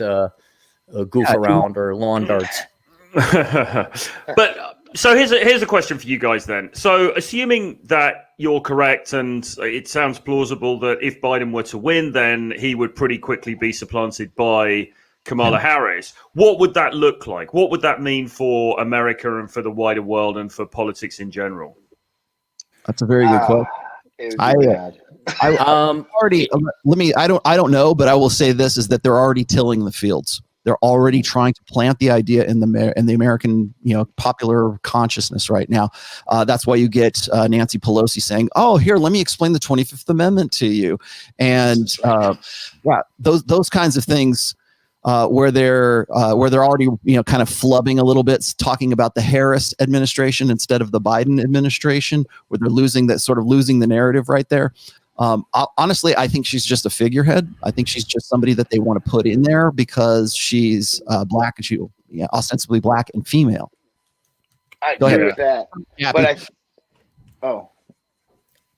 goof around or lawn darts. But so here's a question for you guys then. So assuming that you're correct, and it sounds plausible that if Biden were to win, then he would pretty quickly be supplanted by Kamala Harris. What would that look like? What would that mean for America and for the wider world and for politics in general? That's a very good question. I don't know, but I will say this is that they're already tilling the fields. They're already trying to plant the idea in the American, popular consciousness right now. That's why you get Nancy Pelosi saying, "Oh, here, let me explain the 25th Amendment to you," and those kinds of things where they're already kind of flubbing a little bit, talking about the Harris administration instead of the Biden administration, where they're losing the narrative right there. Honestly, I think she's just a figurehead. I think she's just somebody that they want to put in there because she's black and ostensibly black and female. I agree with that. Yeah, but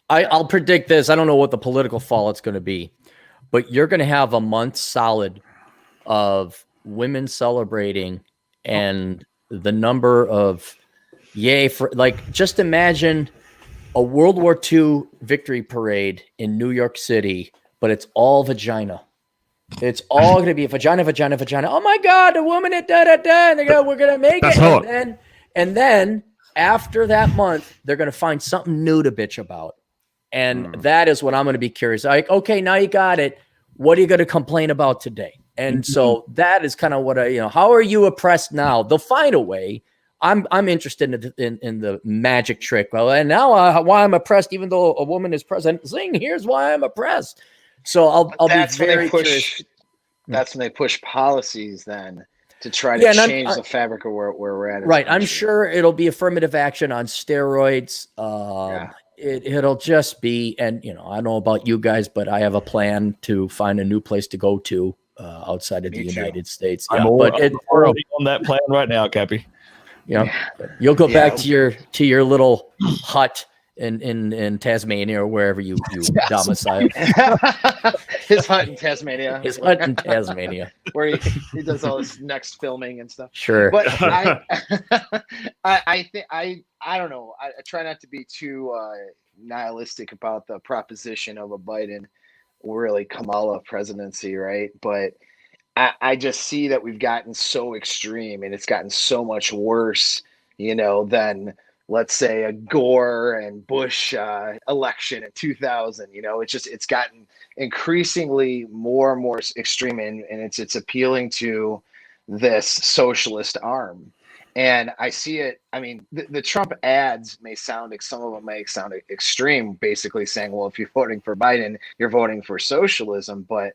I'll predict this. I don't know what the political fallout's going to be, but you're going to have a month solid of women celebrating, and the number of just imagine a World War II victory parade in New York City, but it's all vagina. It's all going to be vagina. Oh my God, a woman at da-da-da, and we're going to make That's it. hot. And then after that month, they're going to find something new to bitch about. And that is what I'm going to be curious. Like, okay, now you got it. What are you going to complain about today? And so that is kind of what how are you oppressed now? They'll find a way. I'm interested in the magic trick. Well, and now why I'm oppressed, even though a woman is president. Zing! Here's why I'm oppressed. So I'll be very curious. That's when they push policies then to try to change the fabric of where we're at. Right. I'm sure it'll be affirmative action on steroids. It'll just be, and I don't know about you guys, but I have a plan to find a new place to go to outside of the United States. I'm already on that plan right now, Cappy. You'll go back to your little hut in Tasmania or wherever you domicile. His hut in Tasmania. His hut in Tasmania, where he does all his next filming and stuff. Sure. But I think I don't know. I try not to be too nihilistic about the proposition of a Biden, really Kamala presidency, right? But I just see that we've gotten so extreme, and it's gotten so much worse, than, let's say, a Gore and Bush election in 2000. It's gotten increasingly more and more extreme, and it's appealing to this socialist arm. And I see it. I mean, the Trump ads some of them may sound extreme, basically saying, well, if you're voting for Biden, you're voting for socialism. But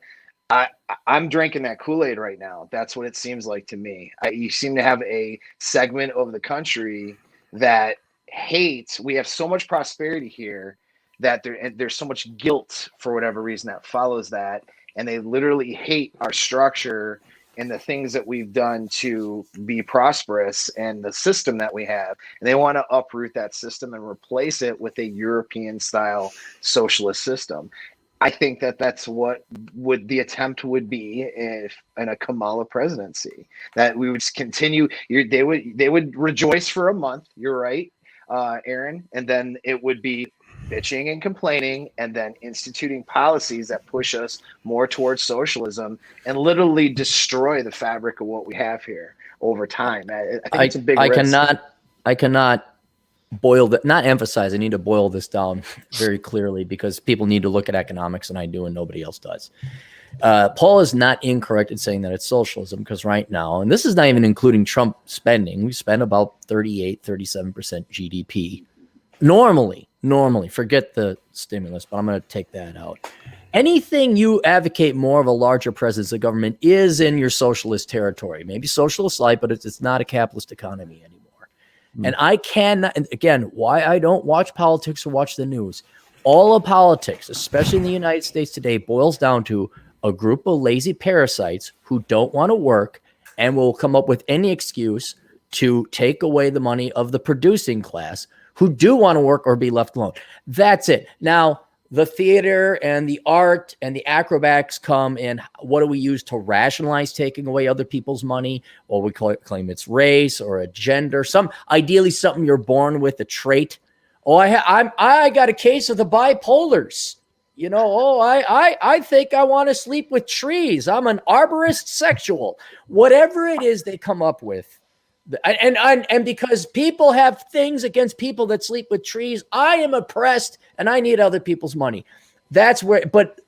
I'm drinking that Kool-Aid right now. That's what it seems like to me. You seem to have a segment of the country that hates. We have so much prosperity here that there's so much guilt for whatever reason that follows that. And they literally hate our structure and the things that we've done to be prosperous and the system that we have. And they want to uproot that system and replace it with a European style socialist system. I think that's what the attempt would be in a Kamala presidency, that we would continue. They would rejoice for a month. You're right, Aaron. And then it would be bitching and complaining, and then instituting policies that push us more towards socialism and literally destroy the fabric of what we have here over time. I think it's a big risk. I cannot not emphasize. I need to boil this down very clearly, because people need to look at economics, and I do, and nobody else does. Paul is not incorrect in saying that it's socialism, because right now, and this is not even including Trump spending, we spend about 37% GDP. Normally, forget the stimulus, but I'm going to take that out. Anything you advocate more of a larger presence of government is in your socialist territory. Maybe socialist light, but it's not a capitalist economy anymore. And I cannot, and again, why I don't watch politics or watch the news. All of politics, especially in the United States today, boils down to a group of lazy parasites who don't want to work and will come up with any excuse to take away the money of the producing class who do want to work or be left alone. That's it. Now, the theater and the art and the acrobats come in. What do we use to rationalize taking away other people's money? Well, we claim it's race or a gender, ideally something you're born with, a trait. Oh, I got a case of the bipolars. I think I want to sleep with trees. I'm an arborist sexual. Whatever it is they come up with. And because people have things against people that sleep with trees, I am oppressed and I need other people's money. That's where, but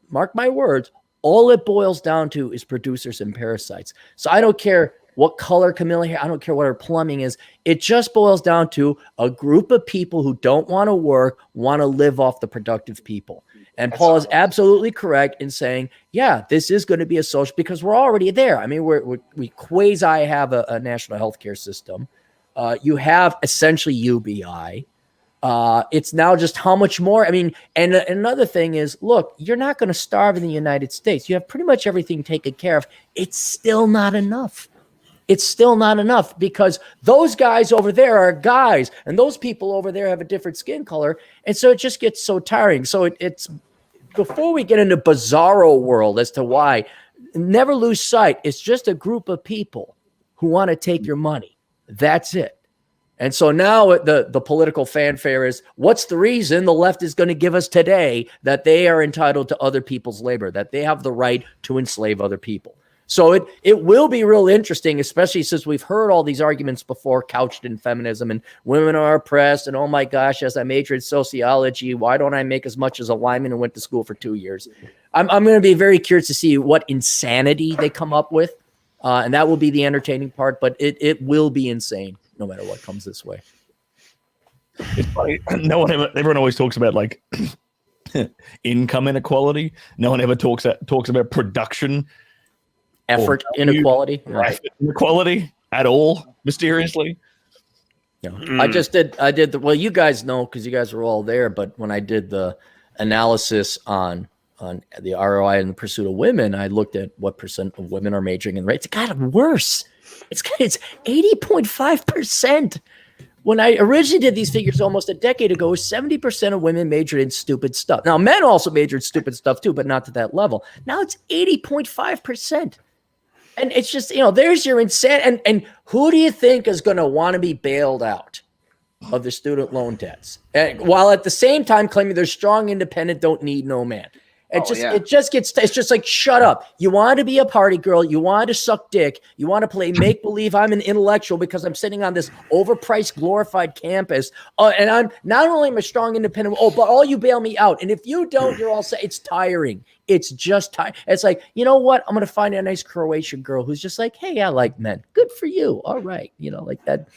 mark my words, all it boils down to is producers and parasites. So I don't care what color Camilla hair, I don't care what her plumbing is. It just boils down to a group of people who don't want to work, want to live off the productive people. And Paul is absolutely correct in saying, yeah, this is going to be a social, because we're already there. I mean, we quasi have a national healthcare system. You have essentially UBI. It's now just how much more. I mean, and another thing is, look, you're not going to starve in the United States. You have pretty much everything taken care of. It's still not enough. It's still not enough, because those guys over there are guys, and those people over there have a different skin color. And so it just gets so tiring. So it's before we get into bizarro world as to why, never lose sight. It's just a group of people who want to take your money. That's it. And so now the political fanfare is, what's the reason the left is going to give us today that they are entitled to other people's labor, that they have the right to enslave other people? So it will be real interesting, especially since we've heard all these arguments before couched in feminism and women are oppressed. And oh my gosh, as I major in sociology, why don't I make as much as a lineman and went to school for 2 years? I'm going to be very curious to see what insanity they come up with. And that will be the entertaining part, but it will be insane no matter what comes this way. It's funny. Everyone always talks about like income inequality. No one ever talks about production. Effort inequality, right? Inequality at all, mysteriously. Yeah, I did well, you guys know, because you guys were all there. But when I did the analysis on the ROI in the pursuit of women, I looked at what percent of women are majoring in rates. It got worse. It's 80.5%. when I originally did these figures almost a decade ago, 70% of women majored in stupid stuff. Now, men also majored in stupid stuff too, but not to that level. Now it's 80.5%. And it's just, there's your insanity. And who do you think is going to want to be bailed out of the student loan debts? While at the same time claiming they're strong, independent, don't need no man. It's just like, shut up. You want to be a party girl. You want to suck dick. You want to play make believe I'm an intellectual because I'm sitting on this overpriced, glorified campus. And I'm not only am a strong, independent, but all you bail me out. And if you don't, you're all set. It's tiring. It's just tiring. It's like, you know what? I'm going to find a nice Croatian girl who's just like, hey, I like men. Good for you. All right. Like that.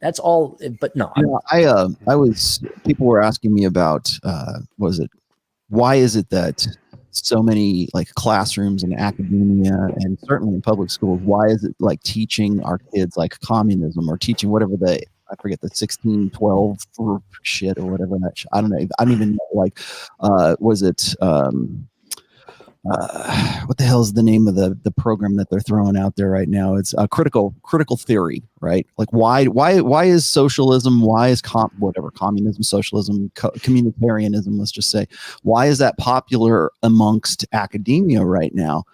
That's all. But no. People were asking me about, why is it that so many like classrooms in academia and certainly in public schools, why is it like teaching our kids like communism or teaching whatever I forget the 1612 shit or whatever that I don't know. I don't even know, like, what the hell is the name of the program that they're throwing out there right now? It's critical theory, right? Like why is socialism? Why is communism, socialism, communitarianism? Let's just say, why is that popular amongst academia right now?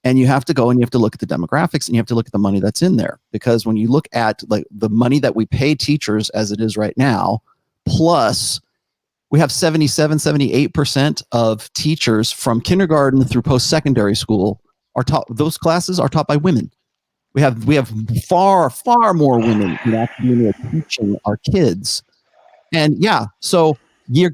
And you have to go and you have to look at the demographics and you have to look at the money that's in there, because when you look at like the money that we pay teachers as it is right now, plus we have 78% of teachers from kindergarten through post-secondary school those classes are taught by women. We have far more women in academia teaching our kids. And so you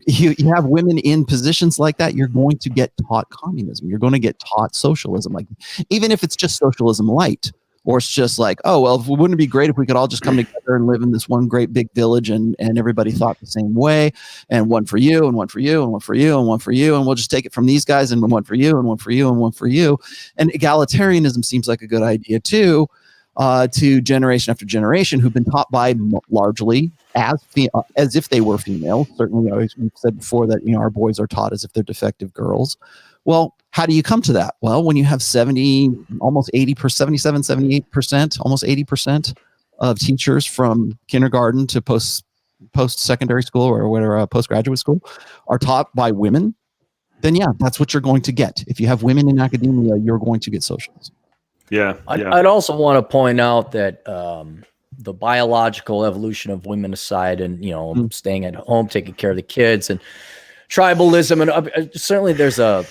have women in positions like that, you're going to get taught communism. You're going to get taught socialism, like even if it's just socialism light. Or it's just like, oh, well, wouldn't it be great if we could all just come together and live in this one great big village and everybody thought the same way, and one for you and one for you and one for you and one for you, and we'll just take it from these guys and one for you and one for you and one for you. And egalitarianism seems like a good idea too, to generation after generation who've been taught by largely as if they were female. Certainly, we've said before that our boys are taught as if they're defective girls. Well, how do you come to that? Well, when you have almost 80%, 78%, almost 80% of teachers from kindergarten to post-secondary school or whatever, postgraduate school are taught by women, then that's what you're going to get. If you have women in academia, you're going to get socialism. Yeah. I'd also want to point out that the biological evolution of women aside, and staying at home, taking care of the kids, and tribalism, and certainly there's a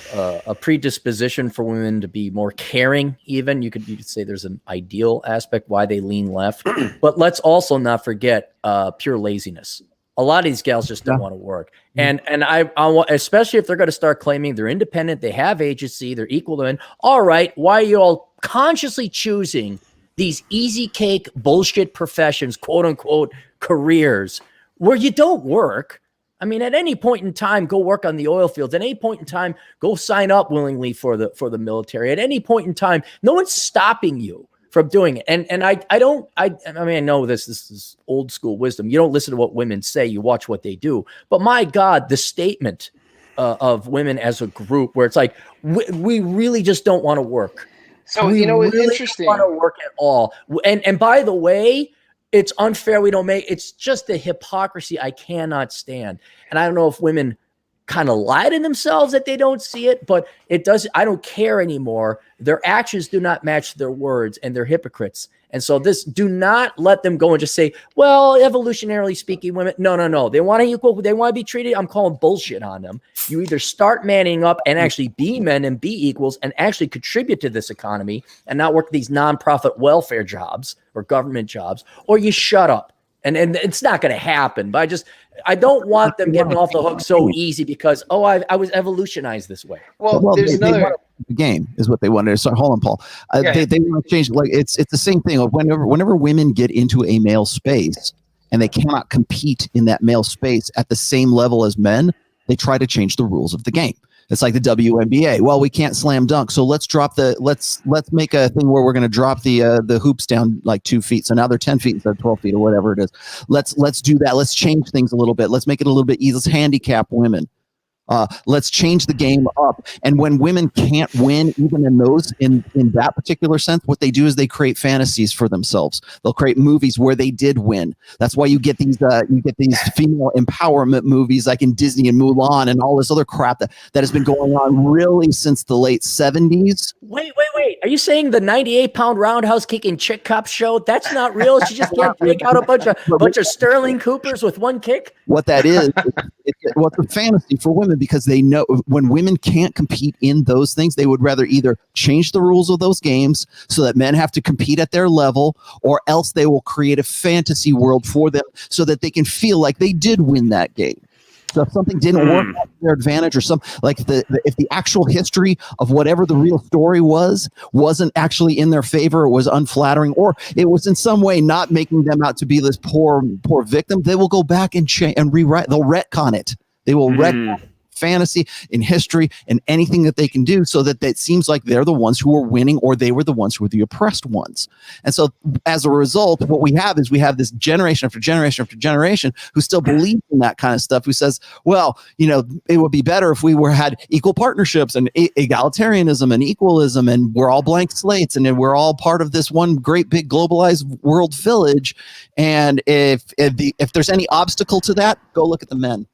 predisposition for women to be more caring. Even you could say there's an ideal aspect why they lean left, but let's also not forget pure laziness. A lot of these gals just don't want to work, and I want, especially if they're going to start claiming they're independent, they have agency, they're equal to men. All right, why are you all consciously choosing these easy cake bullshit professions, quote unquote careers, where you don't work? I mean, at any point in time, go work on the oil fields. At any point in time, go sign up willingly for the military. At any point in time, no one's stopping you from doing it. And I know this is old school wisdom. You don't listen to what women say, you watch what they do. But my God, the statement of women as a group where it's like, we really just don't want to work. So, it's really interesting. Don't want to work at all. And by the way, it's unfair. It's just the hypocrisy I cannot stand. And I don't know if women kind of lie to themselves that they don't see it, but it does. I don't care anymore. Their actions do not match their words, and they're hypocrites. And so do not let them go and just say, well, evolutionarily speaking, women, no. They want to equal. They want to be treated. I'm calling bullshit on them. You either start manning up and actually be men and be equals and actually contribute to this economy and not work these nonprofit welfare jobs or government jobs, or you shut up. And it's not going to happen. But I don't want them getting off the hook so easy because, I was evolutionized this way. Well, there's another the game is what they wanted. So hold on, Paul. They want to change. Like it's the same thing. Whenever women get into a male space and they cannot compete in that male space at the same level as men, they try to change the rules of the game. It's like the WNBA. Well, we can't slam dunk, so let's make a thing where we're going to drop the hoops down like 2 feet. So now they're 10 feet instead of 12 feet or whatever it is. Let's do that. Let's change things a little bit. Let's make it a little bit easy. Let's handicap women. Let's change the game up. And when women can't win, even in that particular sense, what they do is they create fantasies for themselves. They'll create movies where they did win. That's why you get these female empowerment movies like in Disney and Mulan and all this other crap that has been going on really since the late 70s. Wait. Are you saying the 98-pound roundhouse kicking chick cop show? That's not real. She just can't take out a bunch of Sterling Coopers with one kick? What that is, what's a fantasy for women, because they know when women can't compete in those things, they would rather either change the rules of those games so that men have to compete at their level, or else they will create a fantasy world for them so that they can feel like they did win that game. So if something didn't work out to their advantage, or if the actual history of whatever the real story wasn't actually in their favor, it was unflattering, or it was in some way not making them out to be this poor victim, they will go back and rewrite. They'll retcon it. They will retcon fantasy in history and anything that they can do so that it seems like they're the ones who are winning, or they were the ones who were the oppressed ones. And so as a result, what we have this generation after generation after generation who still believes in that kind of stuff, who says, well, it would be better if we had equal partnerships and egalitarianism and equalism, and we're all blank slates, and then we're all part of this one great big globalized world village. And if there's any obstacle to that, go look at the men.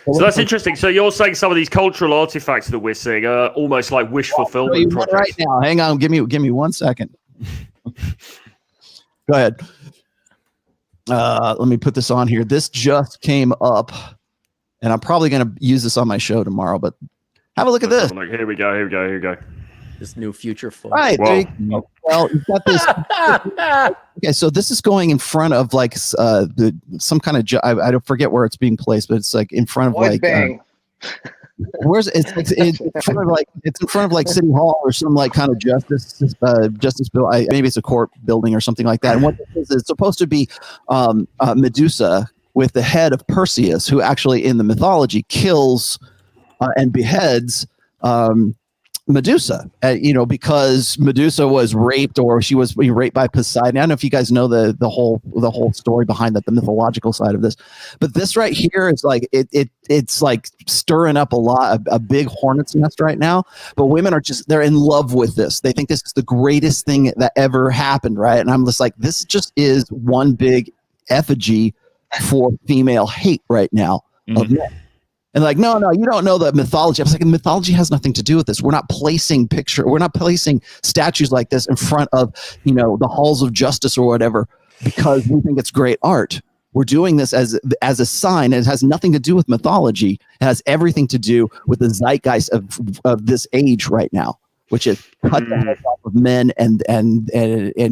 So that's interesting. So you're saying some of these cultural artifacts that we're seeing are almost like wish fulfillment projects. Right now, hang on, give me 1 second. Go ahead. Let me put this on here. This just came up, and I'm probably going to use this on my show tomorrow. But have a look at this. Here we go. This new future film. Right. Well, you've got this. Okay, so this is going in front of like some kind of I don't forget where it's being placed, but it's like in front of where's it's in front of like City Hall or some like kind of justice bill. Maybe it's a court building or something like that. And what this is, it's supposed to be Medusa with the head of Perseus, who actually in the mythology kills and beheads Medusa, because Medusa was raped, or she was raped by Poseidon. I don't know if you guys know the whole story behind that, the mythological side of this. But this right here is like it's like stirring up a big hornet's nest right now. But women are they're in love with this. They think this is the greatest thing that ever happened, right? And I'm just like, this just is one big effigy for female hate right now of men. And like, no, you don't know the mythology. I was like, mythology has nothing to do with this. We're not placing statues like this in front of, the halls of justice or whatever, because we think it's great art. We're doing this as a sign, and it has nothing to do with mythology. It has everything to do with the zeitgeist of this age right now, which is cut the heads off of men, and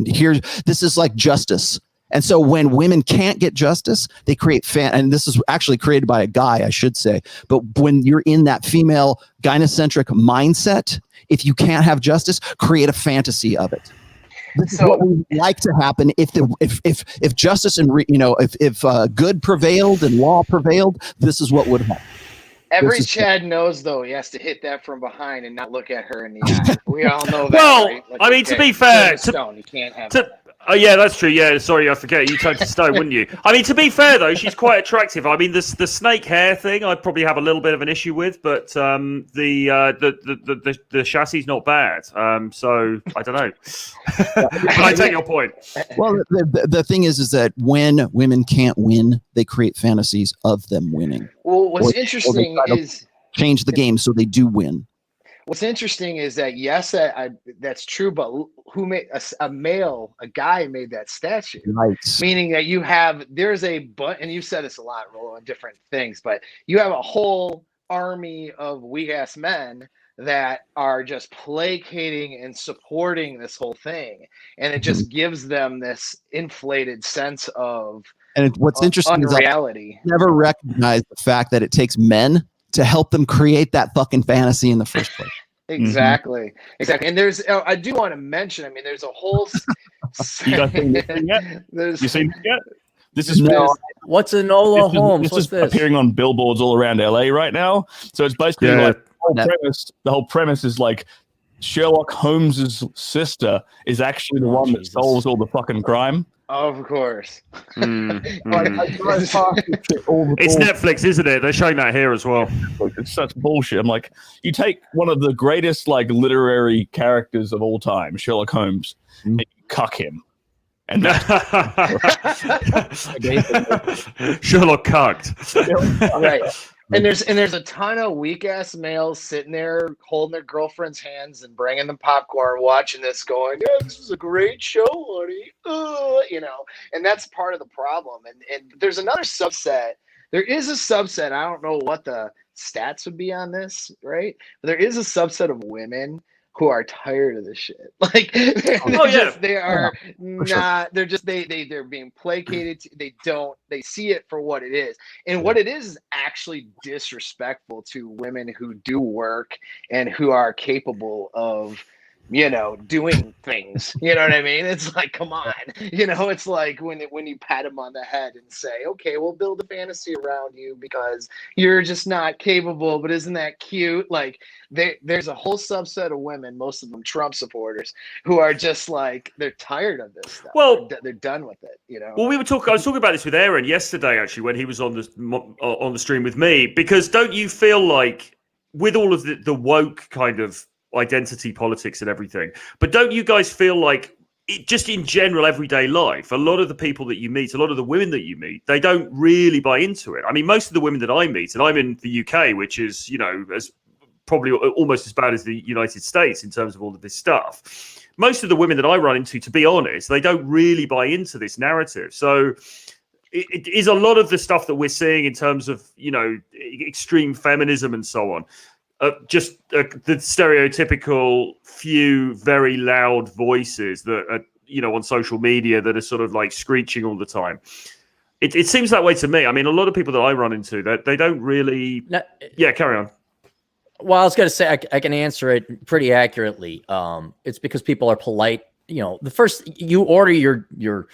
here, this is like justice. And so when women can't get justice, they create and this is actually created by a guy, I should say. But when you're in that female gynocentric mindset, if you can't have justice, create a fantasy of it. This is what we like to happen if justice and if good prevailed and law prevailed. This is what would happen. Every Chad knows, though, he has to hit that from behind and not look at her in the eye. We all know that. Well, right? Like, I mean, to be fair, you can't have oh yeah, that's true. Yeah, sorry, I forget. You turned to stone, wouldn't you? I mean, to be fair though, she's quite attractive. I mean, the snake hair thing, I'd probably have a little bit of an issue with, but the chassis is not bad. So I don't know. But I take your point. Well, the thing is that when women can't win, they create fantasies of them winning. Well, what's interesting is change the game so they do win. What's interesting is that yes, that's true, but who made a guy made that statue? Right. Meaning that there's and you've said this a lot, Rolo, on different things, but you have a whole army of weak ass men that are just placating and supporting this whole thing, and it just gives them this inflated sense of what's interesting unreality. Is never recognize the fact that it takes men to help them create that fucking fantasy in the first place. Exactly. And I do want to mention, I mean, there's a whole you got anything yet? You seen it yet? This is what's Enola Holmes? This is appearing on billboards all around LA right now. So it's basically the whole premise is like Sherlock Holmes's sister is actually the one that solves all the fucking crime. Of course. It's Netflix, isn't it? They're showing that here as well. It's such bullshit. I'm like, you take one of the greatest like literary characters of all time, Sherlock Holmes, and you cuck him. And Sherlock cucked. Right. And there's a ton of weak ass males sitting there holding their girlfriend's hands and bringing them popcorn, watching this, going, "Yeah, this is a great show, honey." You know, and that's part of the problem. And there's another subset. There is a subset. I don't know what the stats would be on this, right? But there is a subset of women who are tired of this shit. Like they're being placated. They see it for what it is. And what it is actually disrespectful to women who do work and who are capable of, you know, doing things. You know what I mean? It's like, come on. You know, it's like when you pat them on the head and say, okay, we'll build a fantasy around you because you're just not capable, but isn't that cute? Like there's a whole subset of women, most of them Trump supporters, who are just like, they're tired of this stuff. Well, they're done with it, you know? Well, I was talking about this with Aaron yesterday, actually, when he was on the stream with me, because don't you feel like with all of the woke kind of identity politics and everything, but don't you guys feel like just in general everyday life, a lot of the people that you meet, a lot of the women that you meet, they don't really buy into it? I mean, most of the women that I meet, and I'm in the UK, which is, you know, as probably almost as bad as the United States in terms of all of this stuff, most of the women that I run into, to be honest, they don't really buy into this narrative. So it is a lot of the stuff that we're seeing in terms of, you know, extreme feminism and so on. The stereotypical few very loud voices that are, you know, on social media that are sort of like screeching all the time. It seems that way to me. I mean, a lot of people that I run into, that they don't really. Yeah, carry on. Well, I was going to say I can answer it pretty accurately. It's because people are polite. You know, the first you order your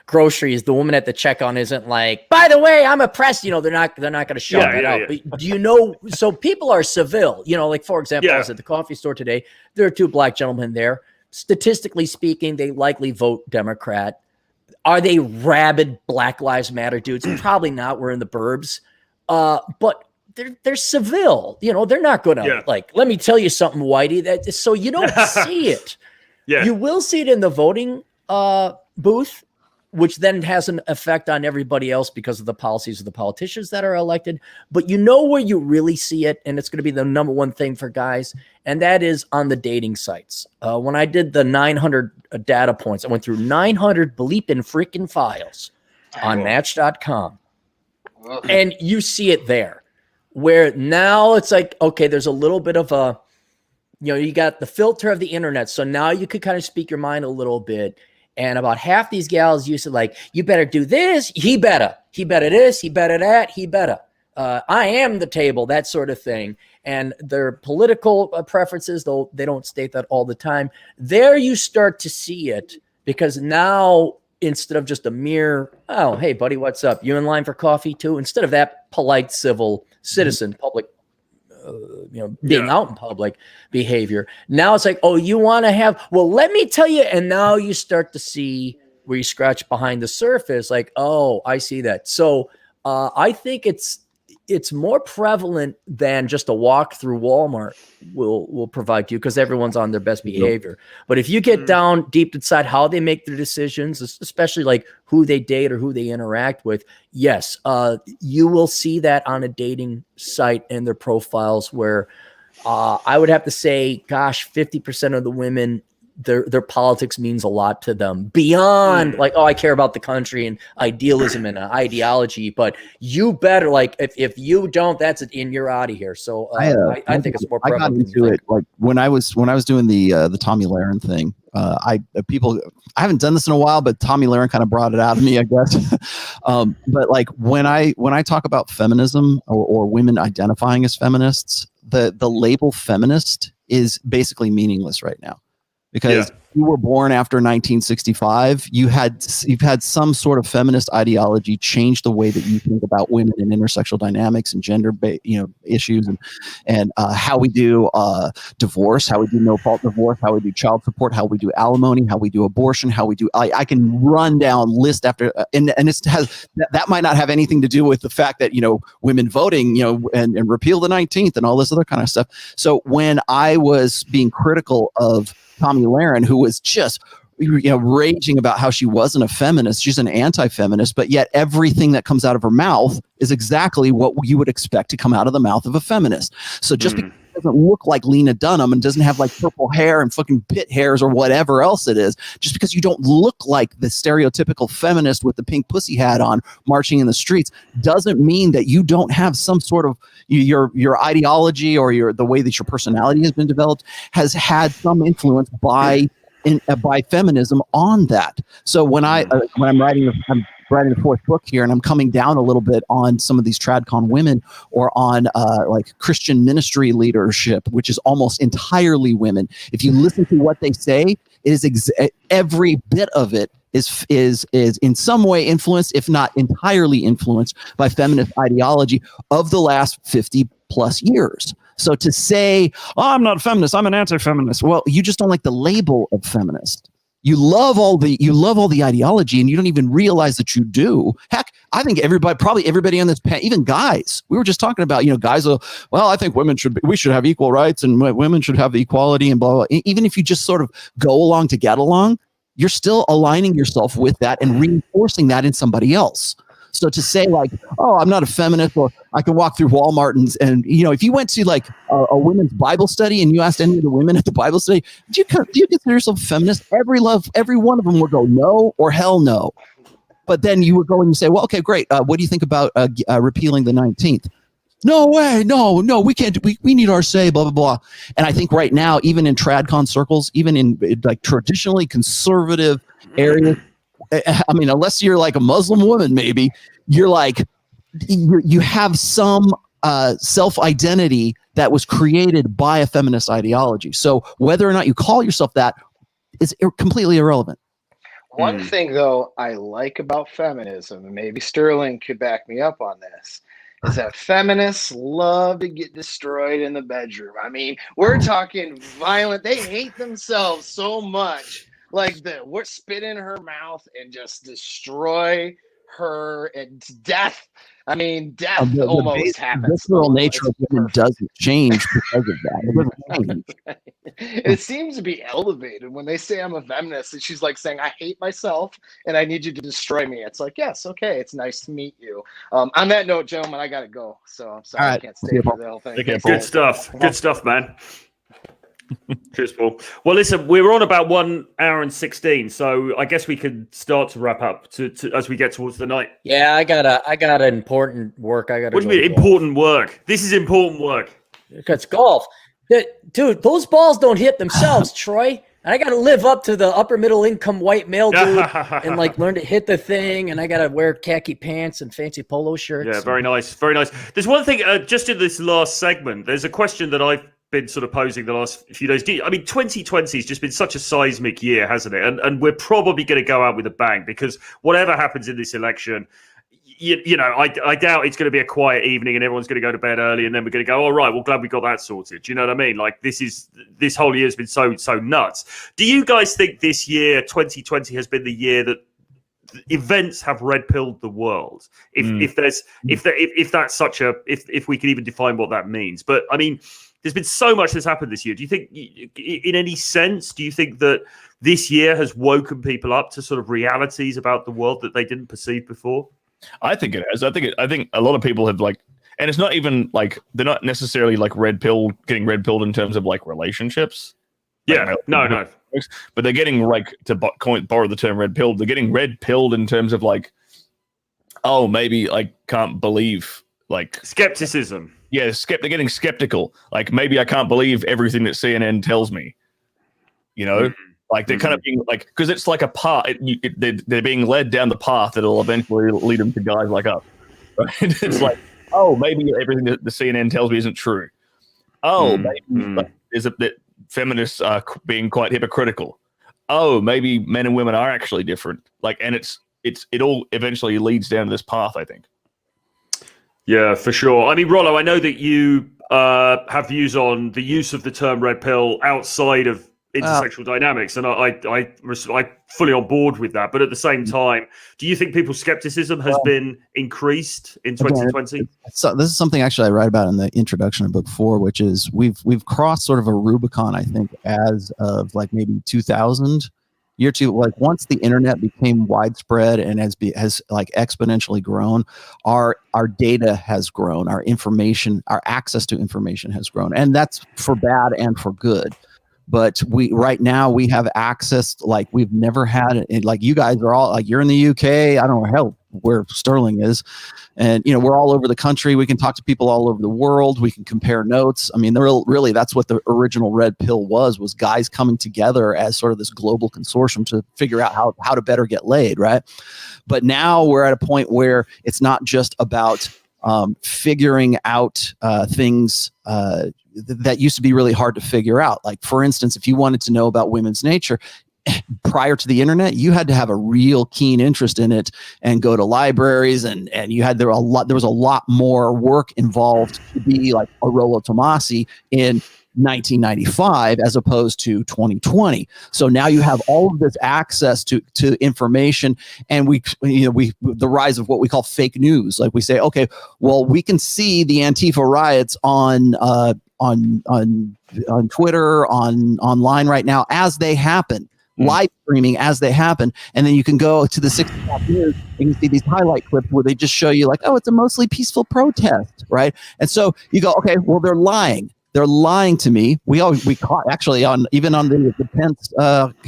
groceries, the woman at the checkout isn't like, by the way, I'm oppressed. You know, they're not going to shout that out. Yeah. But do you know? So people are civil. You know, like for example, I was at the coffee store today. There are two black gentlemen there. Statistically speaking, they likely vote Democrat. Are they rabid Black Lives Matter dudes? Probably not. We're in the burbs, but they're civil. You know, they're not going to like. Let me tell you something, Whitey. That so you don't see it. Yeah, you will see it in the voting booth, which then has an effect on everybody else because of the policies of the politicians that are elected. But you know where you really see it, and it's going to be the number one thing for guys, and that is on the dating sites. When I did the 900 data points, I went through 900 bleeping freaking files on Match.com, and you see it there, where now it's like, okay, there's a little bit of a, you know, you got the filter of the internet, so now you could kind of speak your mind a little bit. And about half these gals used to like, you better do this. He better this. He better that. He better. I am the table, that sort of thing. And their political preferences, though they don't state that all the time, there you start to see it, because now instead of just a mere, oh, hey, buddy, what's up? You in line for coffee too? Instead of that polite civil citizen, public, being out in public behavior. Now it's like, oh, you want to have, well, let me tell you. And now you start to see where you scratch behind the surface, like, oh, I see that. So I think it's more prevalent than just a walk through Walmart will provide you, because everyone's on their best behavior. But if you get down deep inside how they make their decisions, especially like who they date or who they interact with, yes, you will see that on a dating site and their profiles, where I would have to say, gosh, 50% of the women, their politics means a lot to them beyond like, oh, I care about the country and idealism and ideology, but you better, like, if you don't, that's it, and you're out of here. So I think it's more prevalent. I got into it like when I was doing the Tommy Lahren thing. I haven't done this in a while, but Tommy Lahren kind of brought it out of me, I guess. But like when I talk about feminism or women identifying as feminists, the label feminist is basically meaningless right now. Because you were born after 1965, you've had some sort of feminist ideology change the way that you think about women and intersexual dynamics and gender issues and how we do divorce, how we do no fault divorce, how we do child support, how we do alimony, how we do abortion, how we do I can run down list after and it has that might not have anything to do with the fact that women voting and repeal the 19th and all this other kind of stuff. So when I was being critical of Tomi Lahren, who was just raging about how she wasn't a feminist, she's an anti-feminist, but yet everything that comes out of her mouth is exactly what you would expect to come out of the mouth of a feminist. So just because it doesn't look like Lena Dunham and doesn't have like purple hair and fucking pit hairs or whatever else it is, just because you don't look like the stereotypical feminist with the pink pussy hat on marching in the streets, doesn't mean that you don't have some sort of your ideology or the way that your personality has been developed has had some influence by feminism on that. So when I'm writing the fourth book here, and I'm coming down a little bit on some of these tradcon women or on like Christian ministry leadership, which is almost entirely women. If you listen to what they say, it is every bit of it is in some way influenced, if not entirely influenced, by feminist ideology of the last 50 plus years. So to say, oh, I'm not a feminist, I'm an anti-feminist. Well, you just don't like the label of feminist. You love all the ideology, and you don't even realize that you do. Heck, I think probably everybody on this panel, even guys, we were just talking about, guys will, well, I think we should have equal rights and women should have equality and blah, blah, blah. Even if you just sort of go along to get along, you're still aligning yourself with that and reinforcing that in somebody else. So to say like, oh, I'm not a feminist, or I can walk through Walmart and if you went to like a women's Bible study and you asked any of the women at the Bible study, do you consider yourself a feminist? Every one of them would go no or hell no. But then you would go and you say, well, okay, great. What do you think about repealing the 19th? No way. No, we can't. We need our say, blah, blah, blah. And I think right now, even in tradcon circles, even in like traditionally conservative areas, I mean, unless you're like a Muslim woman, maybe you're like, you have some self-identity that was created by a feminist ideology. So whether or not you call yourself that is completely irrelevant. One thing, though, I like about feminism, and maybe Sterling could back me up on this, is that feminists love to get destroyed in the bedroom. I mean, we're talking violent. They hate themselves so much. Like we're spit in her mouth and just destroy her and death. I mean, death almost happens. The visceral nature of women doesn't change because of that. It doesn't change. It seems to be elevated when they say I'm a feminist, and she's like saying, I hate myself and I need you to destroy me. It's like, yes, okay, it's nice to meet you. On that note, gentlemen, I gotta go. So I'm sorry, I can't stay for the whole thing. Good stuff. Good stuff, man. Cheers, Paul. Well, listen, we're on about 1 hour and 16, so I guess we could start to wrap up to as we get towards the night. Yeah, I got important work. What do you mean important work? This is important work. It's golf. Dude, those balls don't hit themselves, Troy. And I got to live up to the upper middle income white male dude and like learn to hit the thing. And I got to wear khaki pants and fancy polo shirts. Yeah, very nice. Very nice. There's one thing just in this last segment, there's a question that I've been sort of posing the last few days. I mean, 2020 has just been such a seismic year, hasn't it? And we're probably going to go out with a bang because whatever happens in this election, I doubt it's going to be a quiet evening and everyone's going to go to bed early and then we're going to go, all right, well, glad we got that sorted. Do you know what I mean? Like this whole year has been so nuts. Do you guys think this year, 2020, has been the year that events have red pilled the world? If we can even define what that means. But I mean, there's been so much that's happened this year. Do you think, in any sense, do you think that this year has woken people up to sort of realities about the world that they didn't perceive before? I think it has. I think a lot of people have and it's not even like they're not necessarily like getting red pilled in terms of like relationships. Yeah, no. But they're getting borrow the term red pilled. They're getting red pilled in terms of like, oh, maybe I can't believe like skepticism. Yeah, they're getting skeptical. Like maybe I can't believe everything that CNN tells me. Like they're kind of being like, because it's like a path. They're being led down the path that'll eventually lead them to guys like us. Right? It's like, oh, maybe everything that the CNN tells me isn't true. Oh, maybe is it that feminists are being quite hypocritical? oh, maybe men and women are actually different. Like, and it all eventually leads down to this path, I think. Yeah, for sure. I mean, Rollo, I know that you have views on the use of the term red pill outside of intersexual dynamics, and I'm fully on board with that. But at the same time, do you think people's skepticism has been increased in 2020? So this is something actually I write about in the introduction of book 4, which is we've crossed sort of a Rubicon, I think, as of like maybe 2000. Year 2, like once the internet became widespread and has like exponentially grown, our data has grown, our information, our access to information has grown, and that's for bad and for good. But right now we have access like we've never had it. Like you guys are all like, you're in the UK. I don't know hell where Sterling is, and we're all over the country. We can talk to people all over the world. We can compare notes. I mean, really that's what the original red pill was guys coming together as sort of this global consortium to figure out how to better get laid, right? But now we're at a point where it's not just about figuring out things that used to be really hard to figure out. Like, for instance, if you wanted to know about women's nature prior to the internet, you had to have a real keen interest in it and go to libraries, and there was a lot more work involved to be like a Rollo Tomasi in 1995 as opposed to 2020. So now you have all of this access to information, and the rise of what we call fake news. Like we say, okay, well, we can see the Antifa riots on Twitter, online right now as they happen, live streaming as they happen, and then you can go to the 6.5 years and you see these highlight clips where they just show you like, oh, it's a mostly peaceful protest, right? And so you go, okay, well, they're lying. They're lying to me. We caught actually on the Pence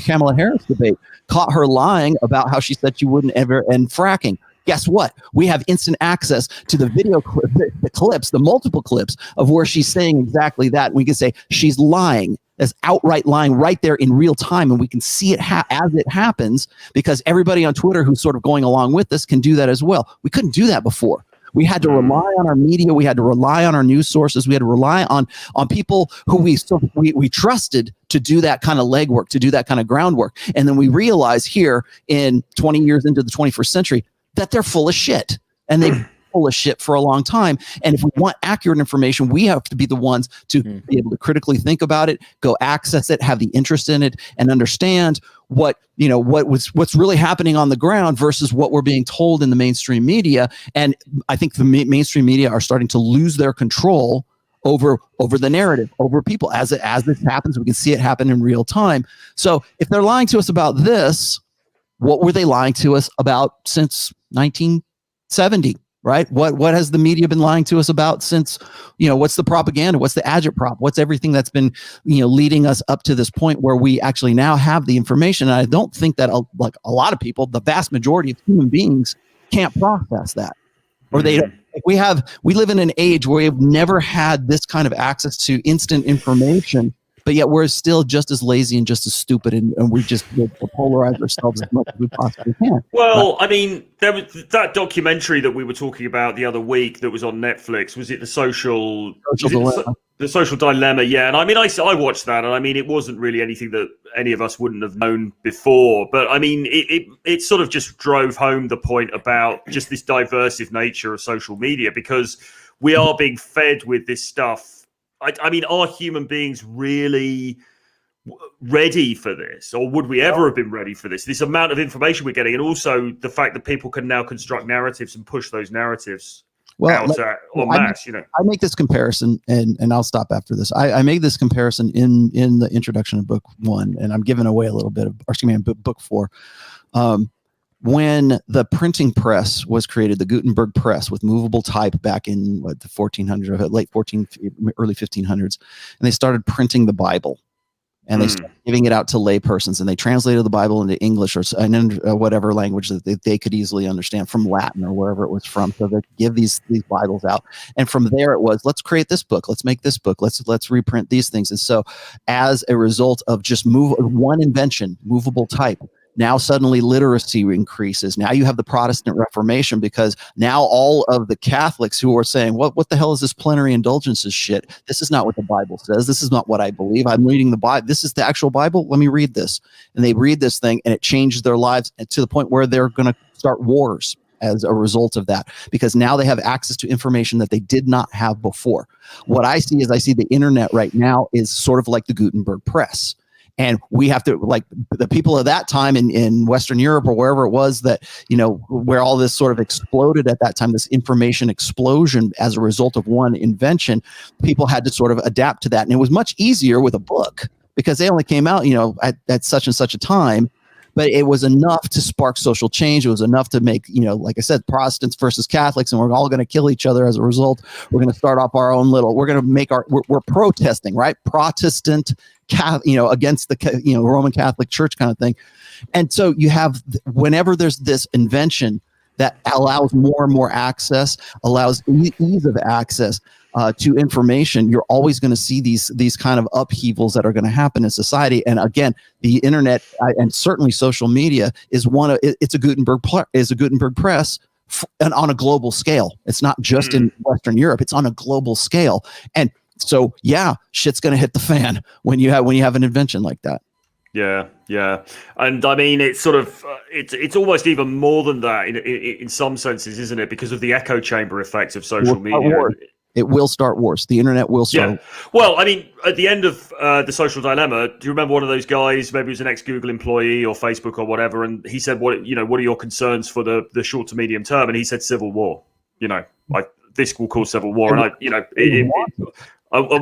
Kamala Harris debate, caught her lying about how she said she wouldn't ever end fracking. Guess what? We have instant access to the video clips, the multiple clips of where she's saying exactly that. We can say she's lying, as outright lying right there in real time, and we can see it as it happens, because everybody on Twitter who's sort of going along with this can do that as well. We couldn't do that before. We had to rely on our media. We had to rely on our news sources. We had to rely on people who we trusted to do that kind of legwork, to do that kind of groundwork. And then we realize here in 20 years into the 21st century that they're full of shit, and they've been full of shit for a long time. And if we want accurate information, we have to be the ones to be able to critically think about it, go access it, have the interest in it, and understand what's really happening on the ground versus what we're being told in the mainstream media. And I think the mainstream media are starting to lose their control over the narrative, over people. As this happens, we can see it happen in real time. So if they're lying to us about this, what were they lying to us about since 1970? Right? What has the media been lying to us about since, what's the propaganda? What's the agitprop? What's everything that's been, leading us up to this point where we actually now have the information? And I don't think that a lot of people, the vast majority of human beings, can't process that. Or we live in an age where we've never had this kind of access to instant information, but yet we're still just as lazy and just as stupid, and we just polarize ourselves as much as we possibly can. Well, I mean, there was that documentary that we were talking about the other week that was on Netflix. Was it the social dilemma? The social dilemma? Yeah, and I mean, I watched that, and I mean, it wasn't really anything that any of us wouldn't have known before. But I mean, it sort of just drove home the point about just this diversive nature of social media, because we are being fed with this stuff. I mean, are human beings really ready for this, or would we ever have been ready for this? This amount of information we're getting, and also the fact that people can now construct narratives and push those narratives out en masse. I make this comparison, and I'll stop after this. I make this comparison in the introduction of book 1, and I'm giving away a little bit of, book 4. When the printing press was created, the Gutenberg press with movable type back in the 1400s, late 1400s, early 1500s, and they started printing the Bible, and they started giving it out to lay persons, and they translated the Bible into English or whatever language that they could easily understand, from Latin or wherever it was from. So they could give these Bibles out, and from there it was, let's create this book, let's make this book, let's reprint these things. And so, as a result of just one invention, movable type, Now suddenly literacy increases. Now you have the Protestant Reformation, because now all of the Catholics who are saying, what the hell is this plenary indulgences shit? This is not what the Bible says. This is not what I believe. I'm reading the Bible. This is the actual Bible. Let me read this. And they read this thing, and it changes their lives to the point where they're going to start wars as a result of that, because now they have access to information that they did not have before. What I see the internet right now is sort of like the Gutenberg press. And we have to, like the people of that time in Western Europe or wherever it was that, where all this sort of exploded at that time, this information explosion as a result of one invention, people had to sort of adapt to that. And it was much easier with a book because they only came out, at such and such a time. But it was enough to spark social change. It was enough to make, like I said, Protestants versus Catholics, and we're all going to kill each other as a result. We're going to start off our own we're going to make we're protesting, right? Protestant, against the, Roman Catholic Church kind of thing. And so you have, whenever there's this invention that allows more and more access, allows ease of access to information, you're always going to see these kind of upheavals that are going to happen in society. And again, the internet and certainly social media is it's a Gutenberg press on a global scale. It's not just in Western Europe; it's on a global scale. And so, yeah, shit's going to hit the fan when you have an invention like that. Yeah, and I mean, it's sort of it's almost even more than that in some senses, isn't it? Because of the echo chamber effect of social media. It will start wars. The internet will start. Yeah. Well, I mean, at the end of The Social Dilemma, do you remember one of those guys? Maybe he was an ex-Google employee or Facebook or whatever, and he said, "What are your concerns for the short to medium term?" And he said, "Civil war. Like this will cause civil war." And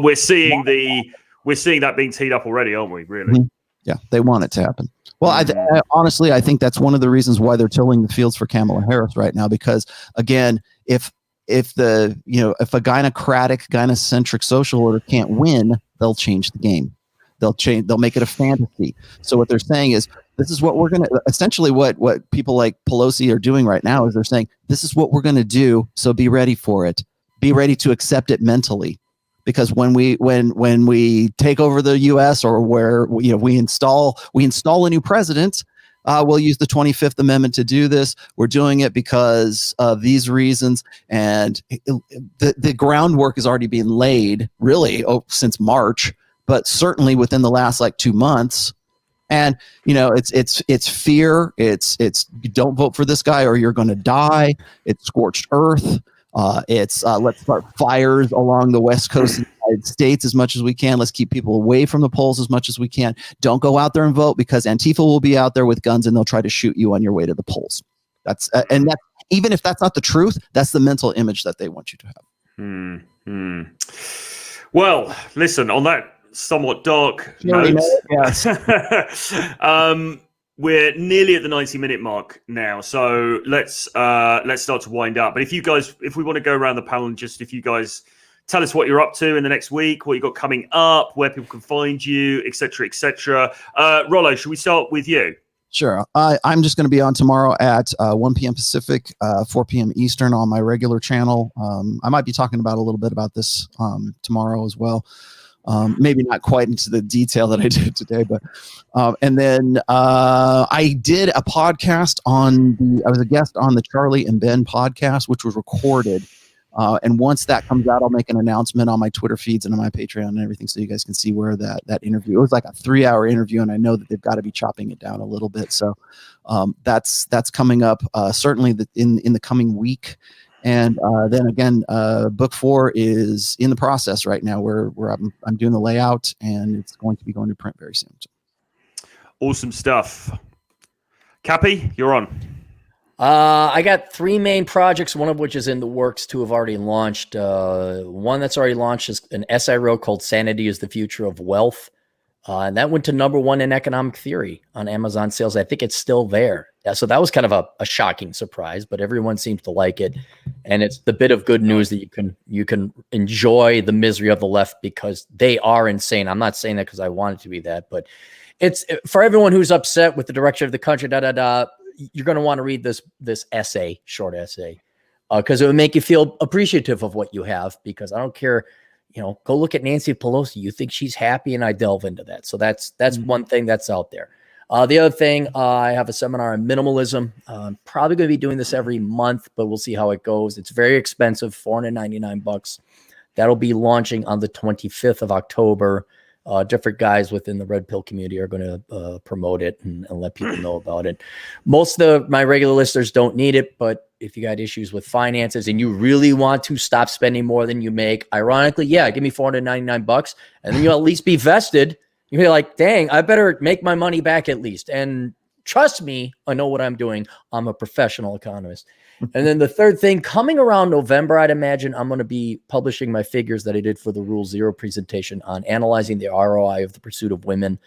we're seeing that being teed up already, aren't we? Really? Mm-hmm. Yeah, they want it to happen. Well, I honestly, I think that's one of the reasons why they're tilling the fields for Kamala Harris right now, because again, if a gynocentric social order can't win, they'll change the game. They'll make it a fantasy. So what they're saying is, this is what we're going to, essentially what people like Pelosi are doing right now is they're saying, this is what we're going to do. So be ready for it. Be ready to accept it mentally. Because when we take over the U.S. or where we install a new president, we'll use the 25th Amendment to do this. We're doing it because of these reasons, and the groundwork is already being laid really since March, but certainly within the last 2 months. And it's fear. It's don't vote for this guy or you're going to die. It's scorched earth. It's let's start fires along the west coast of the United States as much as we can. Let's keep people away from the polls as much as we can. Don't go out there and vote because Antifa will be out there with guns and they'll try to shoot you on your way to the polls. That's and that, even if that's not the truth, that's the mental image that they want you to have. Well, listen, on that somewhat dark note, yes. We're nearly at the 90-minute mark now, so let's start to wind up. But if we want to go around the panel and just if you guys tell us what you're up to in the next week, what you got coming up, where people can find you, etc., etc. Rollo, should we start with you? Sure. I'm just going to be on tomorrow at 1 p.m. Pacific, 4 p.m. Eastern on my regular channel. I might be talking about a little bit about this tomorrow as well. Maybe not quite into the detail that I did today, but and then I did a podcast I was a guest on the Charlie and Ben podcast, which was recorded. And once that comes out, I'll make an announcement on my Twitter feeds and on my Patreon and everything, so you guys can see where that interview. It was like a 3-hour interview, and I know that they've got to be chopping it down a little bit. So that's coming up certainly in the coming week. And then again, book 4 is in the process right now, where I'm doing the layout, and it's going to be going to print very soon. So. Awesome stuff. Cappy, you're on. I got 3 main projects, one of which is in the works. 2 have already launched. One that's already launched is an essay I wrote called "Sanity is the Future of Wealth." And that went to #1 in economic theory on Amazon sales. I think it's still there. Yeah, so that was kind of a shocking surprise, but everyone seems to like it. And it's the bit of good news that you can enjoy the misery of the left because they are insane. I'm not saying that because I want it to be that, but it's for everyone who's upset with the direction of the country, you're going to want to read this essay, short essay, because it would make you feel appreciative of what you have, because I don't care. Go look at Nancy Pelosi. You think she's happy, and I delve into that. So that's one thing that's out there. The other thing, I have a seminar on minimalism. I'm probably going to be doing this every month, but we'll see how it goes. It's very expensive, $499. That'll be launching on the 25th of October. Different guys within the Red Pill community are going to promote it and let people know about it. Most of my regular listeners don't need it, but if you got issues with finances and you really want to stop spending more than you make, ironically, yeah, give me $499, and then you'll at least be vested. You'll be like, dang, I better make my money back at least. And trust me, I know what I'm doing. I'm a professional economist. And then the third thing, coming around November, I'd imagine I'm going to be publishing my figures that I did for the Rule Zero presentation on analyzing the ROI of the pursuit of women.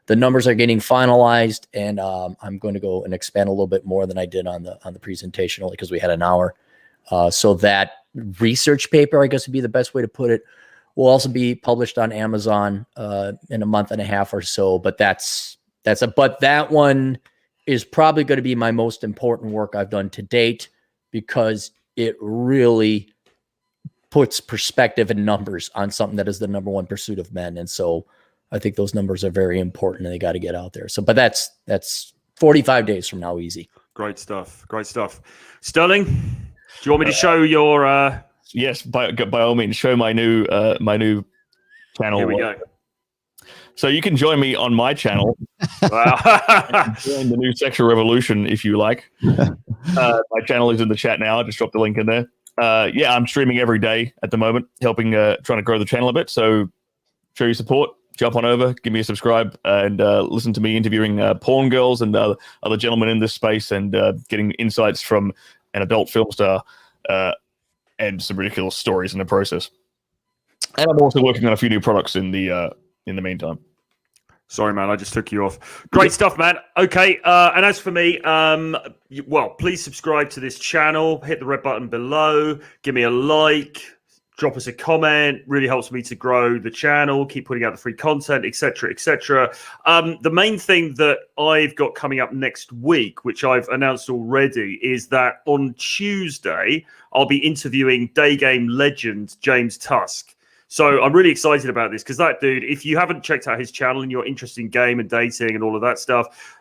The numbers are getting finalized, and I'm going to go and expand a little bit more than I did on the presentation, only because we had an hour. So that research paper, I guess would be the best way to put it, will also be published on Amazon in a month and a half or so. But but that one is probably going to be my most important work I've done to date, because it really puts perspective and numbers on something that is the number one pursuit of men. And so I think those numbers are very important and they got to get out there. So, but that's 45 days from now, easy. Great stuff. Great stuff. Sterling, do you want me to show your, Yes, by all means, show my new channel. Here we go. So you can join me on my channel. Wow. Join the new sexual revolution if you like. My channel is in the chat now. I just dropped the link in there. Yeah, I'm streaming every day at the moment, helping trying to grow the channel a bit. So show your support. Jump on over, give me a subscribe, and listen to me interviewing porn girls and other gentlemen in this space, and getting insights from an adult film star and some ridiculous stories in the process. And I'm also working on a few new products in the meantime. Sorry, man, I just took you off. Great stuff, man. Okay, and as for me, well, please subscribe to this channel. Hit the red button below. Give me a like. Drop us a comment. Really helps me to grow the channel. Keep putting out the free content, etc., etc. The main thing that I've got coming up next week, which I've announced already, is that on Tuesday I'll be interviewing day game legend James Tusk. So I'm really excited about this because that dude, if you haven't checked out his channel and you're interested in game and dating and all of that stuff,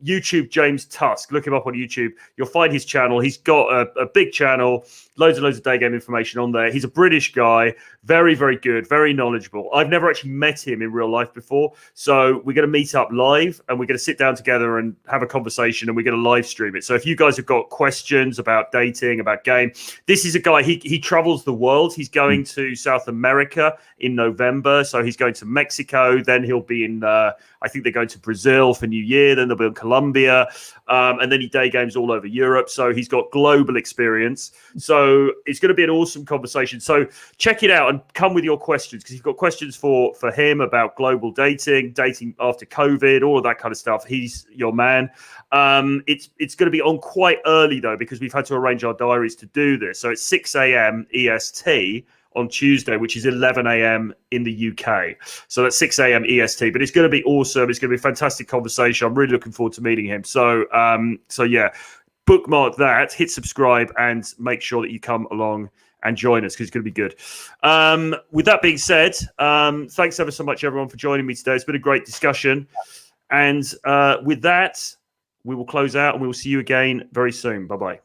YouTube James Tusk, look him up on YouTube. You'll find his channel. He's got a big channel, loads and loads of day game information on there. He's a British guy, very, very good, very knowledgeable. I've never actually met him in real life before. So we're going to meet up live and we're going to sit down together and have a conversation, and we're going to live stream it. So if you guys have got questions about dating, about game, this is a guy, he travels the world. He's going to South America in November. So he's going to Mexico. Then he'll be in, I think they're going to Brazil for New Year. Then they'll be in Colombia. And then he day games all over Europe. So he's got global experience. So it's going to be an awesome conversation. So check it out and come with your questions, because you've got questions for him about global dating after COVID, all of that kind of stuff. He's your man. It's going to be on quite early, though, because we've had to arrange our diaries to do this. So it's 6 a.m. EST on Tuesday, which is 11 a.m. in the UK. So that's 6 a.m. EST, but it's going to be awesome. It's going to be a fantastic conversation. I'm really looking forward to meeting him. So yeah, bookmark that, hit subscribe, and make sure that you come along and join us, because it's going to be good. With that being said, thanks ever so much, everyone, for joining me today. It's been a great discussion. And with that, we will close out and we will see you again very soon. Bye-bye.